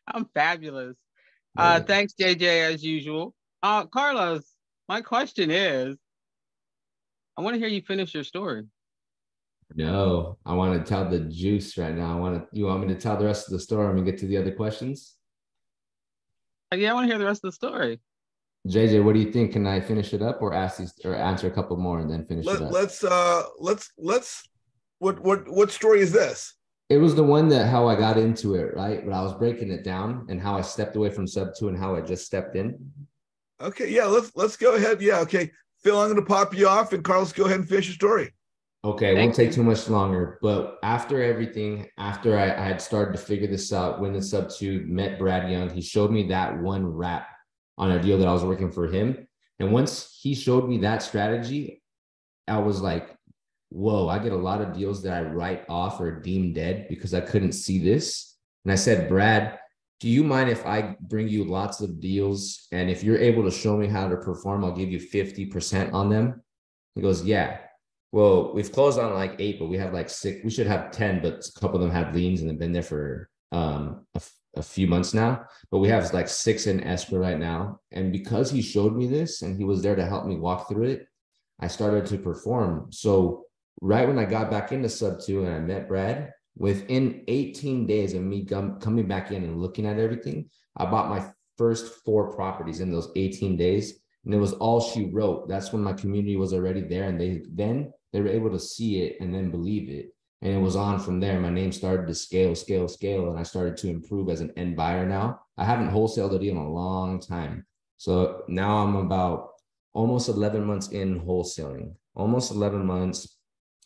I'm fabulous. Thanks, JJ, as usual. Carlos, my question is, I want to hear you finish your story. No, I want to tell the juice right now. You want me to tell the rest of the story and we get to the other questions? Yeah, I want to hear the rest of the story. JJ, what do you think? Can I finish it up or answer a couple more and then finish it up? What story is this? It was the one that how I got into it, right? But I was breaking it down and how I stepped away from sub 2 and how I just stepped in. Okay, yeah, let's go ahead. Yeah, okay. Phil, I'm going to pop you off and Carlos, go ahead and finish your story. Okay, it won't take too much longer. But after everything, after I had started to figure this out, when the sub 2 met Brad Young, he showed me that one wrap on a deal that I was working for him. And once he showed me that strategy, I was like, whoa, I get a lot of deals that I write off or deem dead because I couldn't see this. And I said, Brad, do you mind if I bring you lots of deals? And if you're able to show me how to perform, I'll give you 50% on them. He goes, yeah. Well, we've closed on like 8, but we have like 6. We should have 10, but a couple of them have liens and they've been there for a few months now. But we have like 6 in escrow right now. And because he showed me this and he was there to help me walk through it, I started to perform. So right when I got back into sub 2 and I met Brad, within 18 days of me coming back in and looking at everything, I bought my first 4 properties in those 18 days. And it was all she wrote. That's when my community was already there. And they were able to see it and then believe it. And it was on from there. My name started to scale. And I started to improve as an end buyer now. I haven't wholesaled a deal in a long time. So now I'm about almost 11 months in wholesaling, almost 11 months.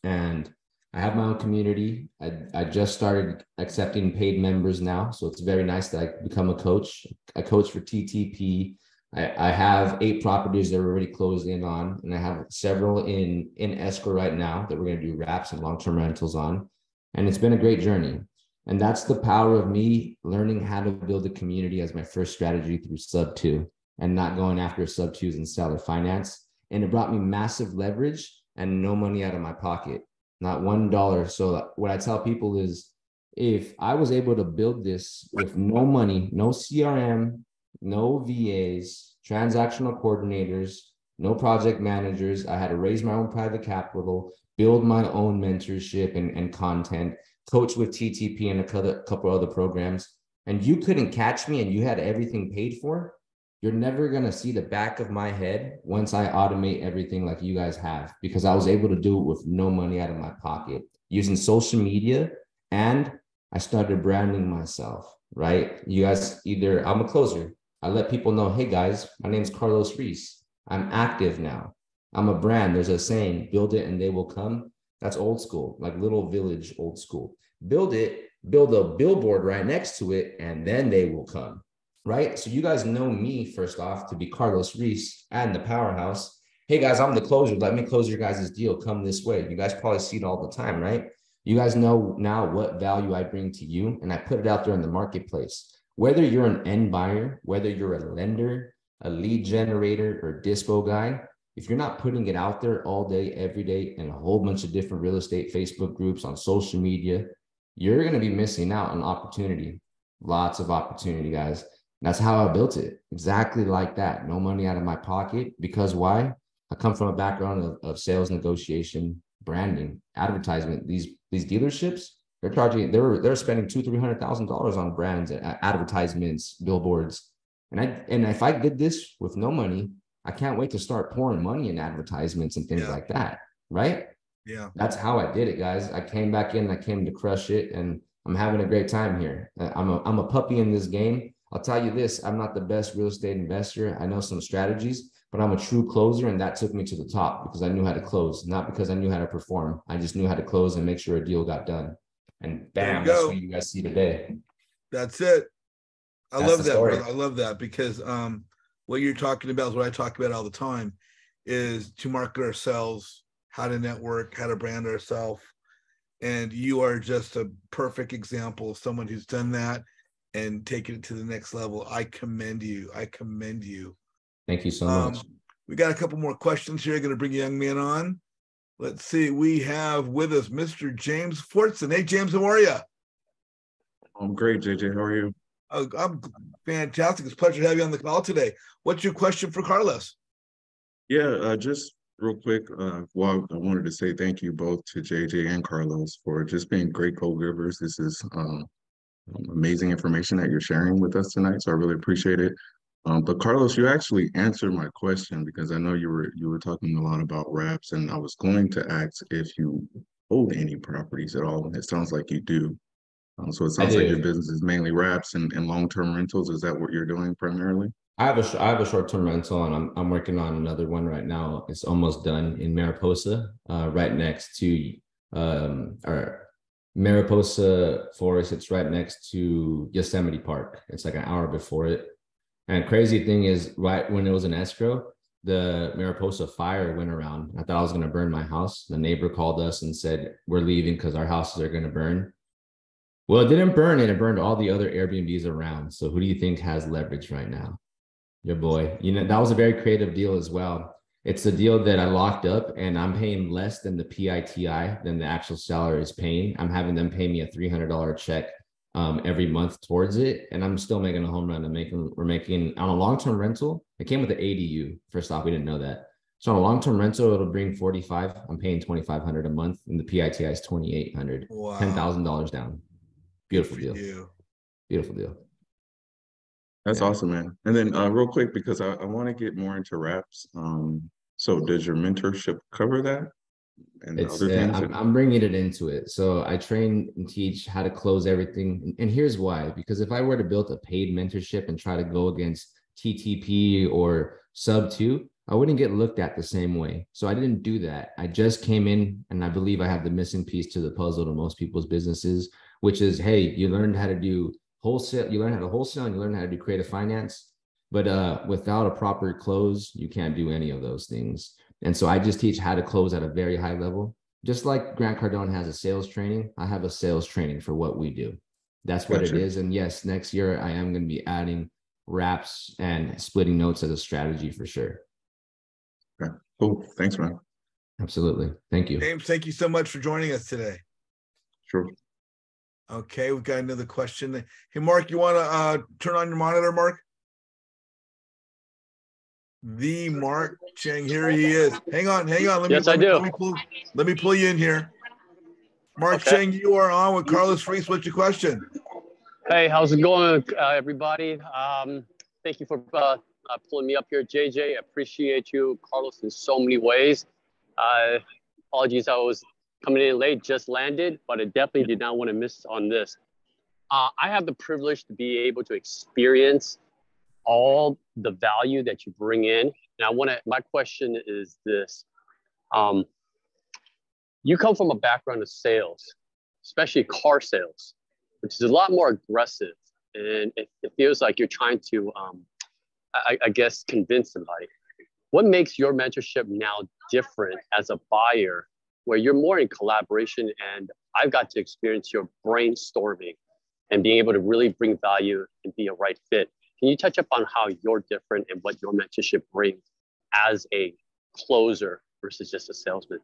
And I have my own community. I just started accepting paid members now. So it's very nice that I become a coach. I coach for TTP. I have 8 properties that we're already closed in on, and I have several in escrow right now that we're going to do wraps and long-term rentals on. And it's been a great journey. And that's the power of me learning how to build a community as my first strategy through sub 2 and not going after sub 2s and seller finance. And it brought me massive leverage and no money out of my pocket, not $1. So what I tell people is, if I was able to build this with no money, no CRM, no VAs, transactional coordinators, no project managers, I had to raise my own private capital, build my own mentorship and content, coach with TTP and a couple other programs, and you couldn't catch me and you had everything paid for, you're never going to see the back of my head once I automate everything like you guys have, because I was able to do it with no money out of my pocket, using social media, and I started branding myself, right? You guys, I'm a closer. I let people know, hey guys, my name's Carlos Ruiz. I'm active now. I'm a brand. There's a saying, build it and they will come. That's old school, like Little Village old school. Build it, build a billboard right next to it, and then they will come. right? So you guys know me, first off, to be Carlos Ruiz and the powerhouse. Hey guys, I'm the closer. Let me close your guys' deal. Come this way. You guys probably see it all the time, right? You guys know now what value I bring to you, and I put it out there in the marketplace. Whether you're an end buyer, whether you're a lender, a lead generator, or dispo guy, if you're not putting it out there all day, every day, in a whole bunch of different real estate Facebook groups, on social media, you're going to be missing out on opportunity. Lots of opportunity, guys. That's how I built it. Exactly like that. No money out of my pocket. Because why? I come from a background of sales, negotiation, branding, advertisement. These dealerships, they're spending $200,000-$300,000 on brands, advertisements, billboards. And if I did this with no money, I can't wait to start pouring money in advertisements and things like that. Right? Yeah. That's how I did it, guys. I came back in, I came to crush it, and I'm having a great time here. I'm a puppy in this game. I'll tell you this, I'm not the best real estate investor. I know some strategies, but I'm a true closer, and that took me to the top because I knew how to close, not because I knew how to perform. I just knew how to close and make sure a deal got done. And bam, that's what you guys see today. That's it. I love that, brother. I love that because what you're talking about is what I talk about all the time, is to market ourselves, how to network, how to brand ourselves. And you are just a perfect example of someone who's done that and taken it to the next level. I commend you. I commend you. Thank you so much. We got a couple more questions here. Going to bring a young man on. Let's see. We have with us Mr. James Fortson. Hey, James, how are you? I'm great, JJ. How are you? I'm fantastic. It's a pleasure to have you on the call today. What's your question for Carlos? Yeah, just real quick. Well, I wanted to say thank you both to JJ and Carlos for just being great co-givers. This is amazing information that you're sharing with us tonight, so I really appreciate it. But Carlos, you actually answered my question because I know you were talking a lot about wraps, and I was going to ask if you hold any properties at all. It sounds like you do. So it sounds like your business is mainly wraps and long-term rentals. Is that what you're doing primarily? I have a short-term rental, and I'm working on another one right now. It's almost done in Mariposa, right next to our Mariposa Forest. It's right next to Yosemite Park. It's like an hour before it. And crazy thing is, right when it was in escrow, the Mariposa fire went around. I thought I was going to burn my house. The neighbor called us and said, we're leaving because our houses are going to burn. Well, it didn't burn, and it burned all the other Airbnbs around. So who do you think has leverage right now? Your boy. You know, that was a very creative deal as well. It's a deal that I locked up, and I'm paying less than the PITI than the actual seller is paying. I'm having them pay me a $300 check every month towards it, and I'm still making a home run. We're making on a long-term rental. It came with the ADU. First off, we didn't know that. So on a long-term rental, it'll bring 45. I'm paying $2,500 a month, and the PITI is $2,800. Wow. $10,000 down. Beautiful deal. Beautiful deal. That's awesome, man. And then real quick, because I want to get more into wraps. So does your mentorship cover that? And other things? I'm bringing it into it. So I train and teach how to close everything. And here's why. Because if I were to build a paid mentorship and try to go against TTP or sub 2, I wouldn't get looked at the same way. So I didn't do that. I just came in, and I believe I have the missing piece to the puzzle to most people's businesses, which is, hey, you learned how to do wholesale, you learn how to wholesale, and you learn how to do creative finance. But without a proper close, you can't do any of those things. And so I just teach how to close at a very high level. Just like Grant Cardone has a sales training, I have a sales training for what we do. That's what it is. And yes, next year I am going to be adding wraps and splitting notes as a strategy for sure. Okay, cool. Thanks, man. Absolutely. Thank you. James, thank you so much for joining us today. Sure. Okay, we've got another question. Hey, Mark, you want to turn on your monitor, Mark? The Mark Cheng, here he is. Hang on. Let me pull you in here. Mark Cheng, you are on with Carlos Ruiz. What's your question? Hey, how's it going, everybody? Thank you for pulling me up here, JJ. I appreciate you, Carlos, in so many ways. Apologies, I was coming in late, just landed, but I definitely did not want to miss on this. I have the privilege to be able to experience all the value that you bring in. And my question is this. You come from a background of sales, especially car sales, which is a lot more aggressive and it feels like you're trying to, I guess, convince somebody. What makes your mentorship now different as a buyer, where you're more in collaboration and I've got to experience your brainstorming and being able to really bring value and be a right fit? Can you touch up on how you're different and what your mentorship brings as a closer versus just a salesman?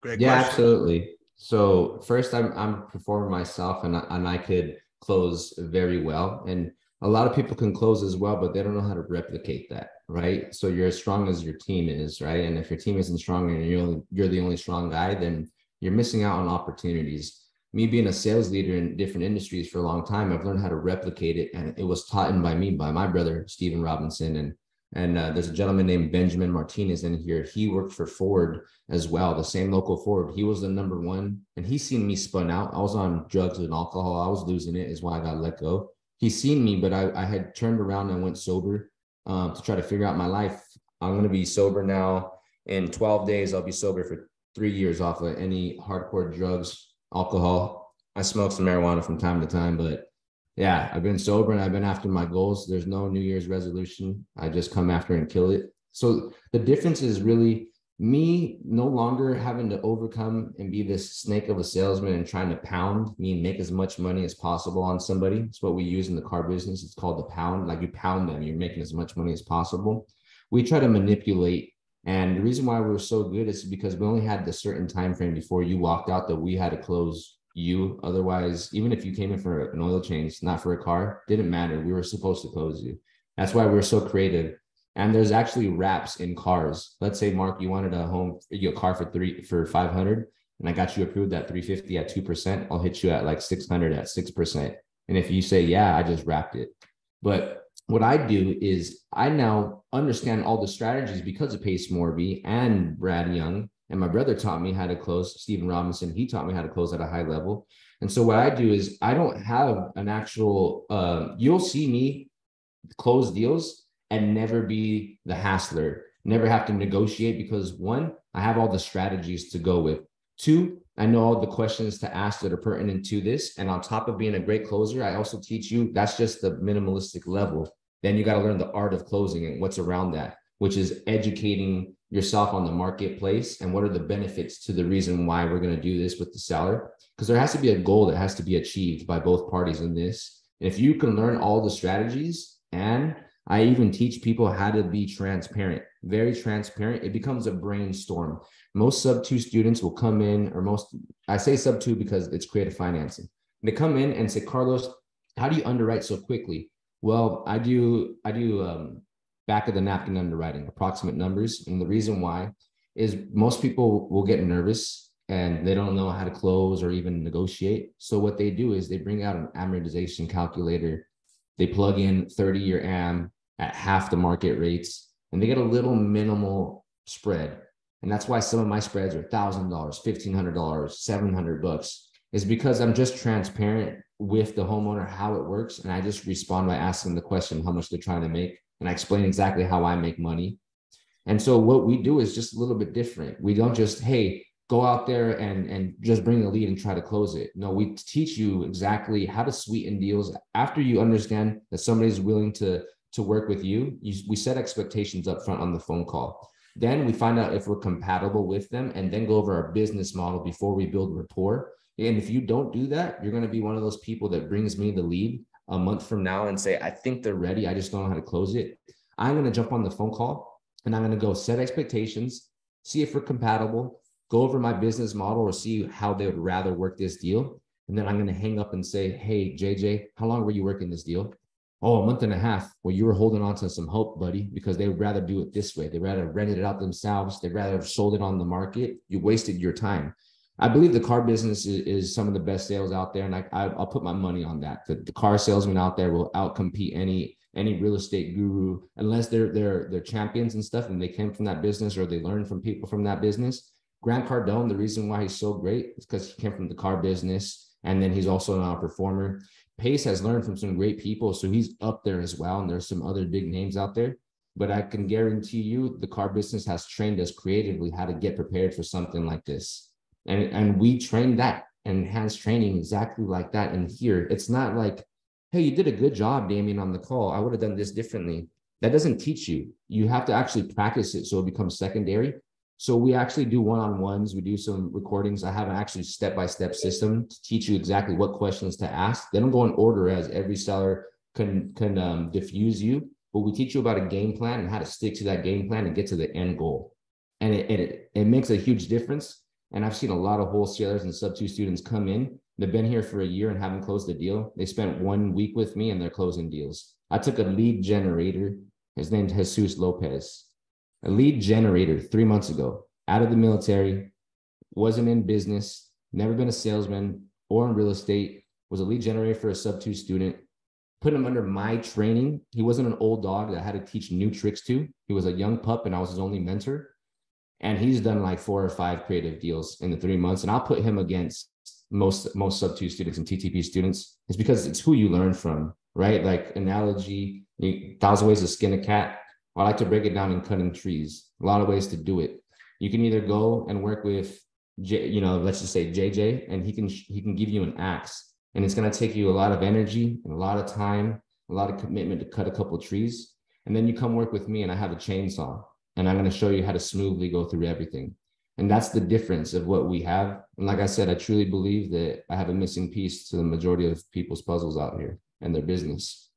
Great Yeah, question. absolutely. So first, I'm performing myself, and I could close very well. And a lot of people can close as well, but they don't know how to replicate that, right? So you're as strong as your team is, right? And if your team isn't strong and you're the only strong guy, then you're missing out on opportunities. Me being a sales leader in different industries for a long time, I've learned how to replicate it, and it was taught by me by my brother Stephen Robinson, and there's a gentleman named Benjamin Martinez in here. He worked for Ford as well, the same local Ford. He was the number one, and he's seen me spun out. I was on drugs and alcohol. I was losing it, is why I got let go. He's seen me, but I had turned around and went sober to try to figure out my life. I'm going to be sober now. In 12 days, I'll be sober for 3 years off of any hardcore drugs, alcohol. I smoke some marijuana from time to time, but yeah, I've been sober and I've been after my goals. There's no New Year's resolution. I just come after and kill it. So the difference is really me no longer having to overcome and be this snake of a salesman and trying to pound me and make as much money as possible on somebody. It's what we use in the car business. It's called the pound. Like you pound them, you're making as much money as possible. We try to manipulate. And the reason why we were so good is because we only had the certain time frame before you walked out that we had to close you. Otherwise, even if you came in for an oil change, not for a car, didn't matter. We were supposed to close you. That's why we're so creative. And there's actually wraps in cars. Let's say, Mark, you wanted a car for 500, and I got you approved at 350 at 2%. I'll hit you at like 600 at 6%. And if you say, yeah, I just wrapped it. But what I do is I now understand all the strategies because of Pace Morby and Brad Young. And my brother taught me how to close, Stephen Robinson. He taught me how to close at a high level. And so what I do is I don't have an actual, you'll see me close deals and never be the hassler, never have to negotiate, because one, I have all the strategies to go with. Two, I know all the questions to ask that are pertinent to this. And on top of being a great closer, I also teach you, that's just the minimalistic level. Then you got to learn the art of closing and what's around that, which is educating yourself on the marketplace and what are the benefits to the reason why we're going to do this with the seller. Because there has to be a goal that has to be achieved by both parties in this. And if you can learn all the strategies, and I even teach people how to be transparent, very transparent, it becomes a brainstorm. Most sub-2 students will come in, or I say sub-2 because it's creative financing. They come in and say, Carlos, how do you underwrite so quickly? Well, I do back of the napkin underwriting, approximate numbers. And the reason why is most people will get nervous and they don't know how to close or even negotiate. So what they do is they bring out an amortization calculator. They plug in 30-year AM at half the market rates, and they get a little minimal spread. And that's why some of my spreads are $1,000, $1,500, $700, is because I'm just transparent with the homeowner how it works. And I just respond by asking the question, how much they're trying to make. And I explain exactly how I make money. And so what we do is just a little bit different. We don't just, hey, go out there and just bring the lead and try to close it. No, we teach you exactly how to sweeten deals. After you understand that somebody's willing to work with you, we set expectations up front on the phone call. Then we find out if we're compatible with them, and then go over our business model before we build rapport. And if you don't do that, you're going to be one of those people that brings me the lead a month from now and say, I think they're ready, I just don't know how to close it. I'm going to jump on the phone call and I'm going to go set expectations, see if we're compatible, go over my business model or see how they would rather work this deal. And then I'm going to hang up and say, hey, JJ, how long were you working this deal? Oh, a month and a half. Well, you were holding on to some hope, buddy, because they would rather do it this way. They'd rather rent it out themselves. They'd rather have sold it on the market. You wasted your time. I believe the car business is some of the best sales out there. And I'll put my money on that. The car salesman out there will outcompete any real estate guru, unless they're champions and stuff, and they came from that business or they learned from people from that business. Grant Cardone, the reason why he's so great is because he came from the car business, and then he's also an outperformer. Pace has learned from some great people, so he's up there as well. And there's some other big names out there. But I can guarantee you the car business has trained us creatively how to get prepared for something like this. And we train that, enhanced training exactly like that. And here, it's not like hey, you did a good job, Damien, on the call. I would have done this differently. That doesn't teach you. You have to actually practice it so it becomes secondary. So we actually do one-on-ones. We do some recordings. I have an actually step-by-step system to teach you exactly what questions to ask. They don't go in order as every seller can diffuse you, but we teach you about a game plan and how to stick to that game plan and get to the end goal. And it makes a huge difference. And I've seen a lot of wholesalers and sub-2 students come in. They've been here for a year and haven't closed a deal. They spent 1 week with me and they're closing deals. I took a lead generator. His name's Jesus Lopez. A lead generator 3 months ago, out of the military, wasn't in business, never been a salesman or in real estate, was a lead generator for a sub-2 student, put him under my training. He wasn't an old dog that I had to teach new tricks to. He was a young pup and I was his only mentor. And he's done like 4 or 5 creative deals in the 3 months. And I'll put him against most sub-2 students and TTP students. It's because it's who you learn from, right? Like analogy, 1,000 ways to skin a cat. I like to break it down in cutting trees. A lot of ways to do it. You can either go and work with, let's just say JJ, and he can give you an axe, and it's going to take you a lot of energy and a lot of time, a lot of commitment to cut a couple of trees. And then you come work with me, and I have a chainsaw, and I'm going to show you how to smoothly go through everything. And that's the difference of what we have. And like I said, I truly believe that I have a missing piece to the majority of people's puzzles out here and their business.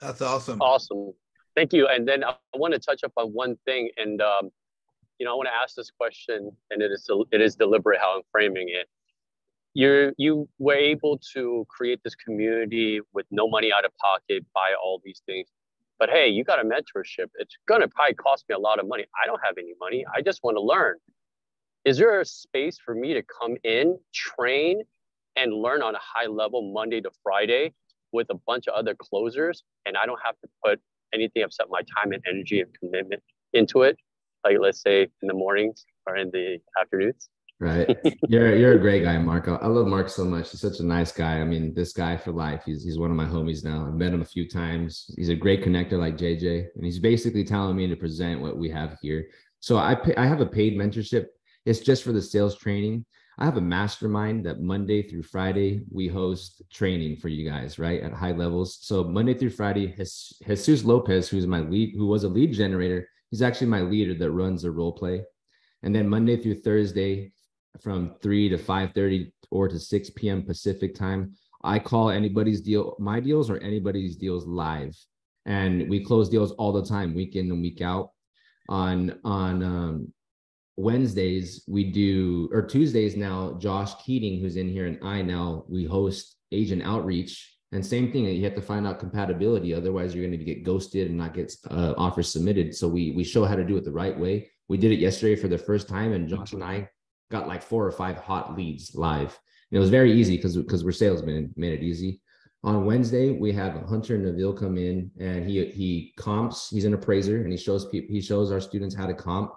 That's awesome. Awesome. Thank you. And then I want to touch up on one thing, and I want to ask this question, and it is deliberate how I'm framing it. You were able to create this community with no money out of pocket, buy all these things, but hey, you got a mentorship. It's gonna probably cost me a lot of money. I don't have any money. I just want to learn. Is there a space for me to come in, train, and learn on a high level Monday to Friday with a bunch of other closers, and I don't have to put anything except my time and energy and commitment into it, like let's say in the mornings or in the afternoons? Right. You're a great guy, Mark. I love Mark so much. He's such a nice guy. I mean, this guy for life. He's one of my homies now. I've met him a few times. He's a great connector like JJ, and he's basically telling me to present what we have here. So I have a paid mentorship. It's just for the sales training. I have a mastermind that Monday through Friday, we host training for you guys, right, at high levels. So Monday through Friday, Jesus Lopez, who was a lead generator, he's actually my leader that runs the role play. And then Monday through Thursday, from 3 to 5:30 or to 6 p.m. Pacific time, I call anybody's deal, my deals or anybody's deals live. And we close deals all the time, week in and week out. On Wednesdays, or Tuesdays now, Josh Keating, who's in here, and we host agent outreach. And same thing, you have to find out compatibility. Otherwise, you're going to get ghosted and not get offers submitted. So we show how to do it the right way. We did it yesterday for the first time, and Josh and I got like 4 or 5 hot leads live. And it was very easy because we're salesmen, made it easy. On Wednesday, we have Hunter Neville come in, and he comps. He's an appraiser, and he shows our students how to comp.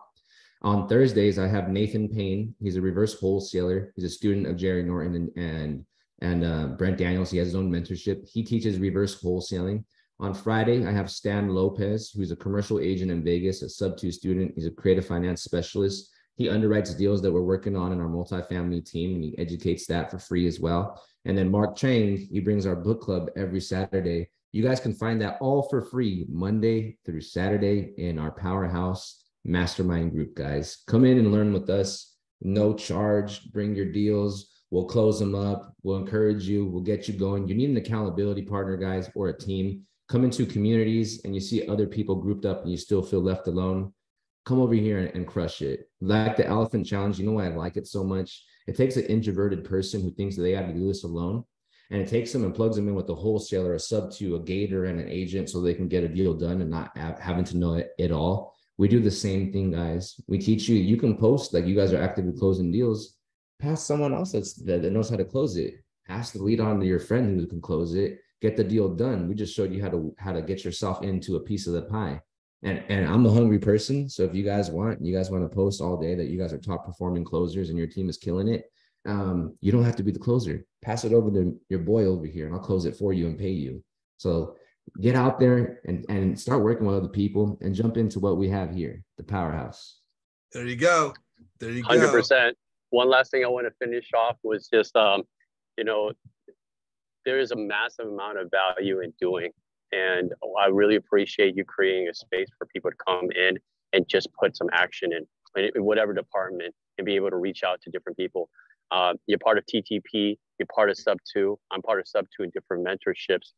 On Thursdays, I have Nathan Payne. He's a reverse wholesaler. He's a student of Jerry Norton and Brent Daniels. He has his own mentorship. He teaches reverse wholesaling. On Friday, I have Stan Lopez, who's a commercial agent in Vegas, a sub-2 student. He's a creative finance specialist. He underwrites deals that we're working on in our multifamily team, and he educates that for free as well. And then Mark Chang, he brings our book club every Saturday. You guys can find that all for free Monday through Saturday in our Powerhouse Mastermind group, guys. Come in and learn with us. No charge. Bring your deals. We'll close them up. We'll encourage you. We'll get you going. You need an accountability partner, guys, or a team. Come into communities and you see other people grouped up and you still feel left alone. Come over here and crush it. Like the elephant challenge, you know why I like it so much? It takes an introverted person who thinks that they got to do this alone, and it takes them and plugs them in with a wholesaler, a sub-2, a gator, and an agent so they can get a deal done and not having to know it all. We do the same thing, guys. We teach you, you can post like you guys are actively closing deals. Pass someone else that knows how to close it. Pass the lead on to your friend who can close it. Get the deal done. We just showed you how to get yourself into a piece of the pie. And I'm a hungry person. So if you guys want to post all day that you guys are top performing closers and your team is killing it, you don't have to be the closer. Pass it over to your boy over here and I'll close it for you and pay you. So get out there and start working with other people and jump into what we have here, the Powerhouse. There you go. There you go. 100%. One last thing I want to finish off was just, there is a massive amount of value in doing. And I really appreciate you creating a space for people to come in and just put some action in whatever department and be able to reach out to different people. You're part of TTP, you're part of Sub 2, I'm part of Sub 2 in different mentorships.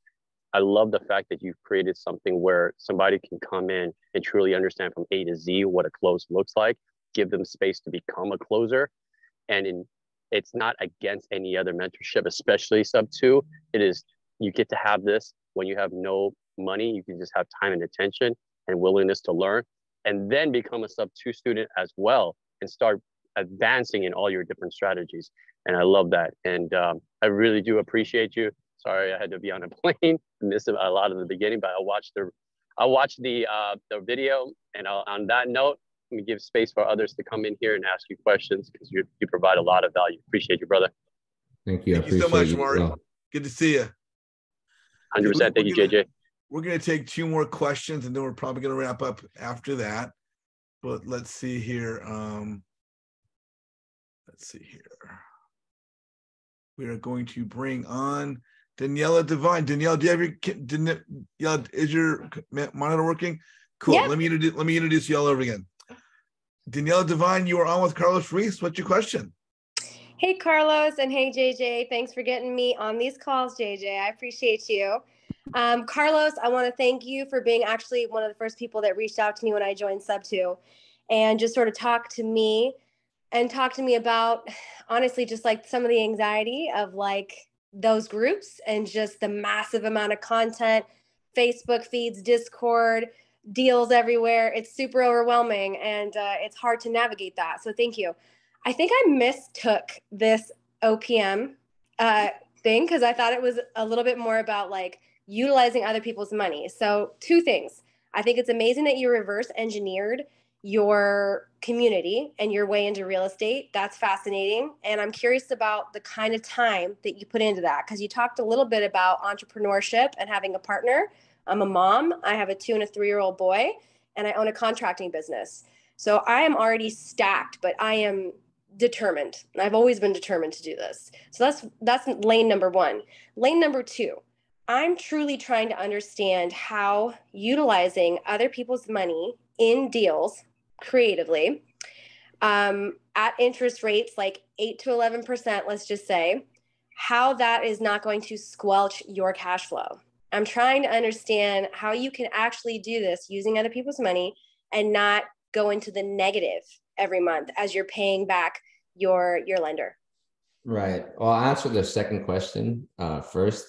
I love the fact that you've created something where somebody can come in and truly understand from A to Z what a close looks like, give them space to become a closer. And it's not against any other mentorship, especially Sub 2. It is, you get to have this when you have no money. You can just have time and attention and willingness to learn, and then become a Sub 2 student as well and start advancing in all your different strategies. And I love that. And I really do appreciate you. Sorry, I had to be on a plane. I missed a lot of the beginning, but I watched the video. And on that note, let me give space for others to come in here and ask you questions, because you provide a lot of value. Appreciate you, brother. Thank you. Thank you so much, Mark. Good to see you. 100%. Thank you, JJ. We're going to take 2 more questions, and then we're probably going to wrap up after that. But let's see here. We are going to bring on Daniela Devine. Danielle, do you have your is your monitor working? Cool. Yep. Let me introduce you all over again. Daniela Devine, you are on with Carlos Ruiz. What's your question? Hey, Carlos, and hey, JJ. Thanks for getting me on these calls, JJ. I appreciate you. Carlos, I want to thank you for being actually one of the first people that reached out to me when I joined Sub 2 and just sort of talk to me about, honestly, just like some of the anxiety of like those groups and just the massive amount of content, Facebook feeds, Discord, deals everywhere. It's super overwhelming, and it's hard to navigate that. So thank you. I think I mistook this OPM thing because I thought it was a little bit more about like utilizing other people's money. So 2 things. I think it's amazing that you reverse engineered your community and your way into real estate. That's fascinating. And I'm curious about the kind of time that you put into that, because you talked a little bit about entrepreneurship and having a partner. I'm a mom. I have a 2- and 3-year-old boy, and I own a contracting business. So I am already stacked, but I am determined. I've always been determined to do this. So that's lane number 1. Lane number 2, I'm truly trying to understand how utilizing other people's money in deals creatively at interest rates like 8 to 11%, let's just say, how that is not going to squelch your cash flow. I'm trying to understand how you can actually do this using other people's money and not go into the negative every month as you're paying back your lender. Right. Well, I'll answer the second question first.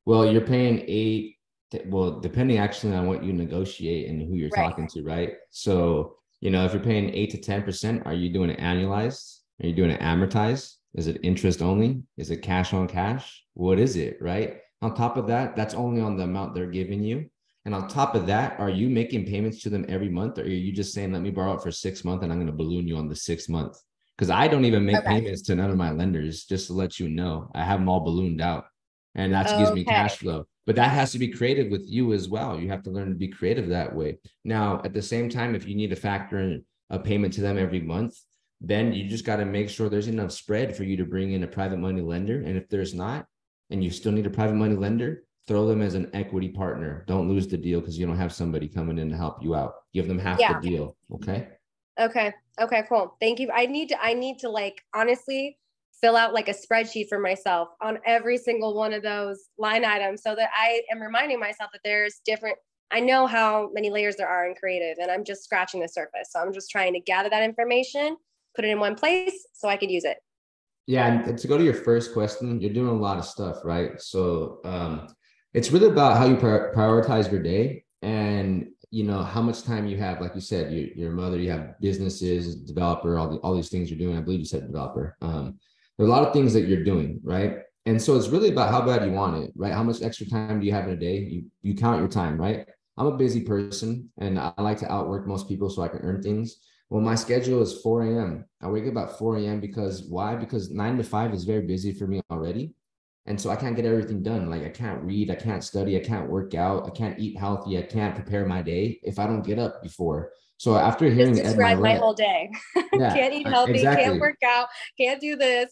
Well, you're paying 8, well, depending actually on what you negotiate and who you're talking to, right? So, if you're paying 8 to 10%, are you doing it annualized? Are you doing it amortized? Is it interest only? Is it cash on cash? What is it, right? On top of that, that's only on the amount they're giving you. And on top of that, are you making payments to them every month? Or are you just saying, let me borrow it for 6 months and I'm going to balloon you on the 6th month? Because I don't even make payments to none of my lenders, just to let you know. I have them all ballooned out, and that gives me cash flow. But that has to be creative with you as well. You have to learn to be creative that way. Now, at the same time, if you need to factor in a payment to them every month, then you just got to make sure there's enough spread for you to bring in a private money lender. And if there's not, and you still need a private money lender, throw them as an equity partner. Don't lose the deal because you don't have somebody coming in to help you out. Give them half the deal. Okay. Okay, cool. Thank you. I need to like, honestly, fill out like a spreadsheet for myself on every single one of those line items so that I am reminding myself that there's different, I know how many layers there are in creative, and I'm just scratching the surface. So I'm just trying to gather that information, put it in one place so I could use it. Yeah. And to go to your first question, you're doing a lot of stuff, right? So it's really about how you prioritize your day and, how much time you have. Like you said, your mother, you have businesses, developer, all these things you're doing. I believe you said developer. There are a lot of things that you're doing, right? And so it's really about how bad you want it, right? How much extra time do you have in a day? You count your time, right? I'm a busy person and I like to outwork most people so I can earn things. Well, my schedule is 4 a.m. I wake up at 4 a.m. because why? Because 9 to 5 is very busy for me already. And so I can't get everything done. Like I can't read, I can't study, I can't work out, I can't eat healthy, I can't prepare my day if I don't get up before. So after hearing my whole day. Can't eat healthy, exactly. Can't work out, can't do this.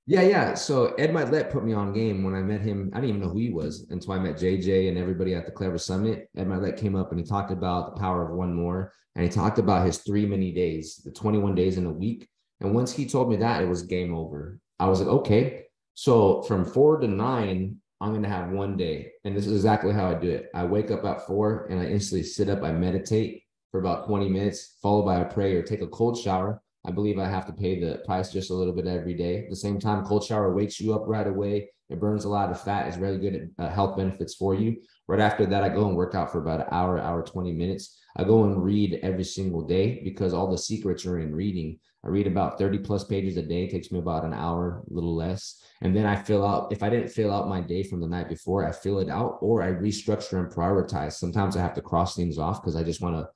Yeah. So Ed Milet put me on game when I met him. I didn't even know who he was until I met JJ and everybody at the Clever Summit. Ed Milet came up and he talked about the power of one more. And he talked about his 3 mini days, the 21 days in a week. And once he told me that, it was game over. I was like, okay. So from 4 to 9, I'm going to have one day. And this is exactly how I do it. I wake up at 4 and I instantly sit up. I meditate for about 20 minutes, followed by a prayer, take a cold shower. I believe I have to pay the price just a little bit every day. At the same time, cold shower wakes you up right away. It burns a lot of fat. It's really good at health benefits for you. Right after that, I go and work out for about an hour, 20 minutes. I go and read every single day because all the secrets are in reading. I read about 30 plus pages a day. It takes me about an hour, a little less. And then I fill out, if I didn't fill out my day from the night before, I fill it out or I restructure and prioritize. Sometimes I have to cross things off because I just want to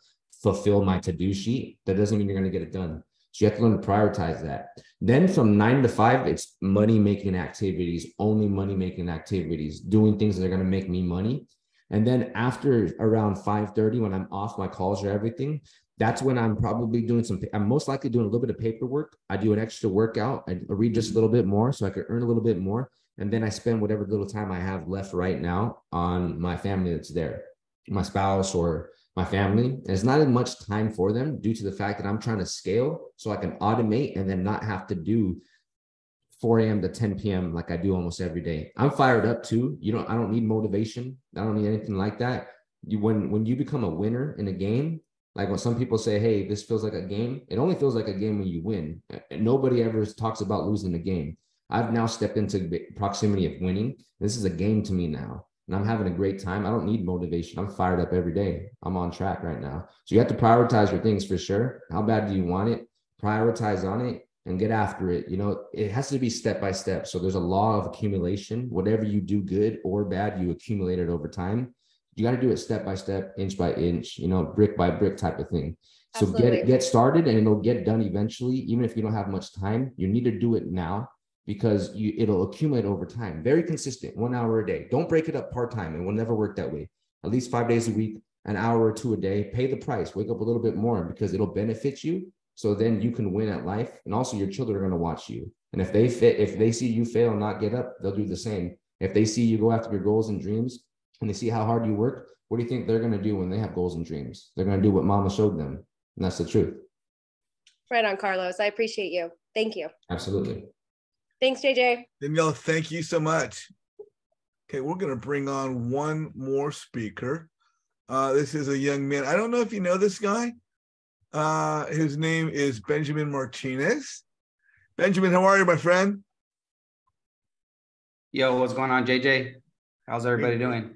fulfill my to-do sheet. That doesn't mean you're going to get it done. So you have to learn to prioritize that. Then from 9 to 5, it's money-making activities, only money-making activities, doing things that are going to make me money. And then after around 5:30, when I'm off my calls or everything, that's when I'm probably doing I'm most likely doing a little bit of paperwork. I do an extra workout. I read just a little bit more so I could earn a little bit more. And then I spend whatever little time I have left right now on my family that's there, my spouse or my family. There's not as much time for them due to the fact that I'm trying to scale so I can automate and then not have to do 4 a.m. to 10 p.m. like I do almost every day. I'm fired up too. I don't need motivation. I don't need anything like that. When you become a winner in a game, like when some people say, hey, this feels like a game, it only feels like a game when you win. Nobody ever talks about losing a game. I've now stepped into the proximity of winning. This is a game to me now. And I'm having a great time. I don't need motivation. I'm fired up every day. I'm on track right now. So you have to prioritize your things for sure. How bad do you want it? Prioritize on it and get after it. It has to be step by step. So there's a law of accumulation. Whatever you do good or bad, you accumulate it over time. You got to do it step by step, inch by inch, brick by brick type of thing. So get started and it'll get done eventually. Even if you don't have much time, you need to do it now, because it'll accumulate over time. Very consistent, 1 hour a day. Don't break it up part-time. It will never work that way. At least 5 days a week, an hour or two a day. Pay the price. Wake up a little bit more because it'll benefit you. So then you can win at life. And also your children are going to watch you. And if they see you fail and not get up, they'll do the same. If they see you go after your goals and dreams and they see how hard you work, what do you think they're going to do when they have goals and dreams? They're going to do what mama showed them. And that's the truth. Right on, Carlos. I appreciate you. Thank you. Absolutely. Thanks, JJ. Danielle, thank you so much. Okay, we're going to bring on one more speaker. This is a young man. I don't know if you know this guy. His name is Benjamin Martinez. Benjamin, how are you, my friend? Yo, what's going on, JJ? How's everybody doing?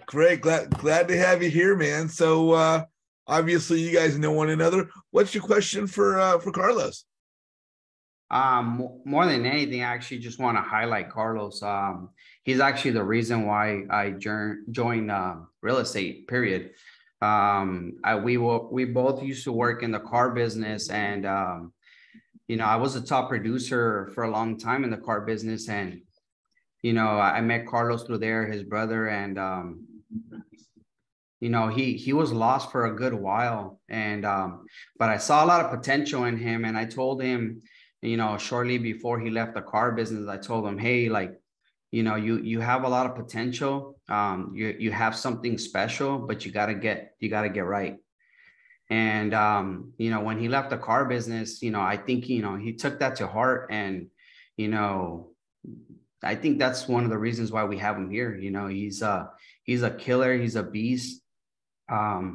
Great. Glad to have you here, man. So obviously you guys know one another. What's your question for Carlos? More than anything, I actually just want to highlight Carlos. He's actually the reason why I joined real estate, period. We both used to work in the car business, and I was a top producer for a long time in the car business, and I met Carlos through there, his brother, and he was lost for a good while, and but I saw a lot of potential in him, and I told him, shortly before he left the car business, I told him, hey, you have a lot of potential. You have something special, but you gotta get right. And when he left the car business, I think he took that to heart, and I think that's one of the reasons why we have him here. He's a killer. He's a beast. I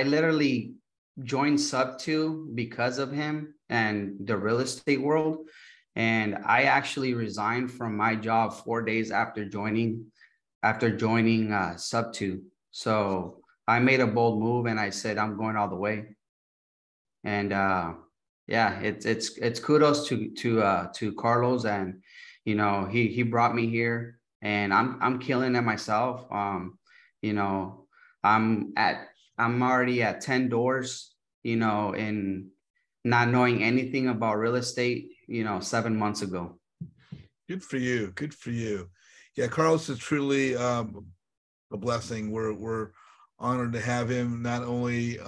literally joined Sub2 because of him and the real estate world. And I actually resigned from my job 4 days after joining Sub2. So I made a bold move and I said, I'm going all the way. And it's kudos to Carlos, and he brought me here, and I'm killing it myself. I'm already at 10 doors, in not knowing anything about real estate, 7 months ago. Good for you. Good for you. Yeah, Carlos is truly a blessing. We're honored to have him, not only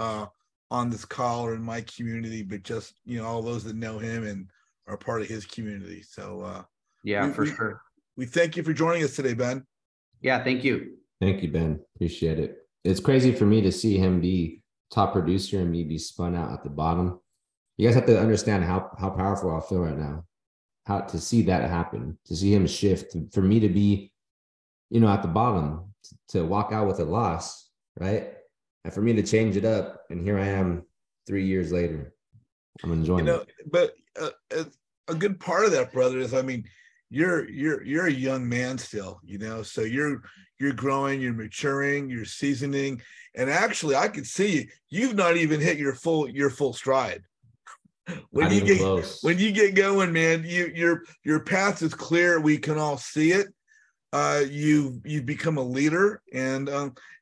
on this call or in my community, but just, all those that know him and are part of his community. So yeah, for sure. We thank you for joining us today, Ben. Yeah, thank you. Thank you, Ben. Appreciate it. It's crazy for me to see him be top producer and me be spun out at the bottom. You guys have to understand how powerful I feel right now. How to see that happen, to see him shift, for me to be, at the bottom, to walk out with a loss, right? And for me to change it up, and here I am 3 years later. I'm enjoying it. But a good part of that, brother, is, I mean, you're a young man still, so you're growing, you're maturing, you're seasoning, and actually I could see you've not even hit your full stride. When you get going, man, your path is clear. We can all see it. You've become a leader, and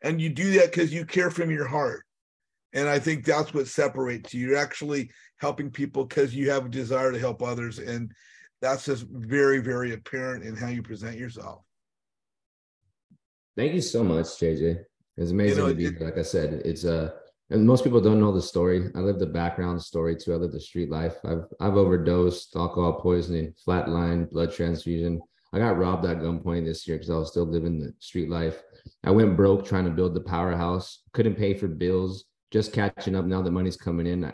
you do that because you care from your heart. And I think that's what separates you. You're actually helping people because you have a desire to help others, and that's just very, very apparent in how you present yourself. Thank you so much, JJ. It's amazing to be here. Like I said, it's and most people don't know the story. I live the background story too. I live the street life. I've overdosed, alcohol poisoning, flatline, blood transfusion. I got robbed at gunpoint this year because I was still living the street life. I went broke trying to build the powerhouse. Couldn't pay for bills. Just catching up now that money's coming in.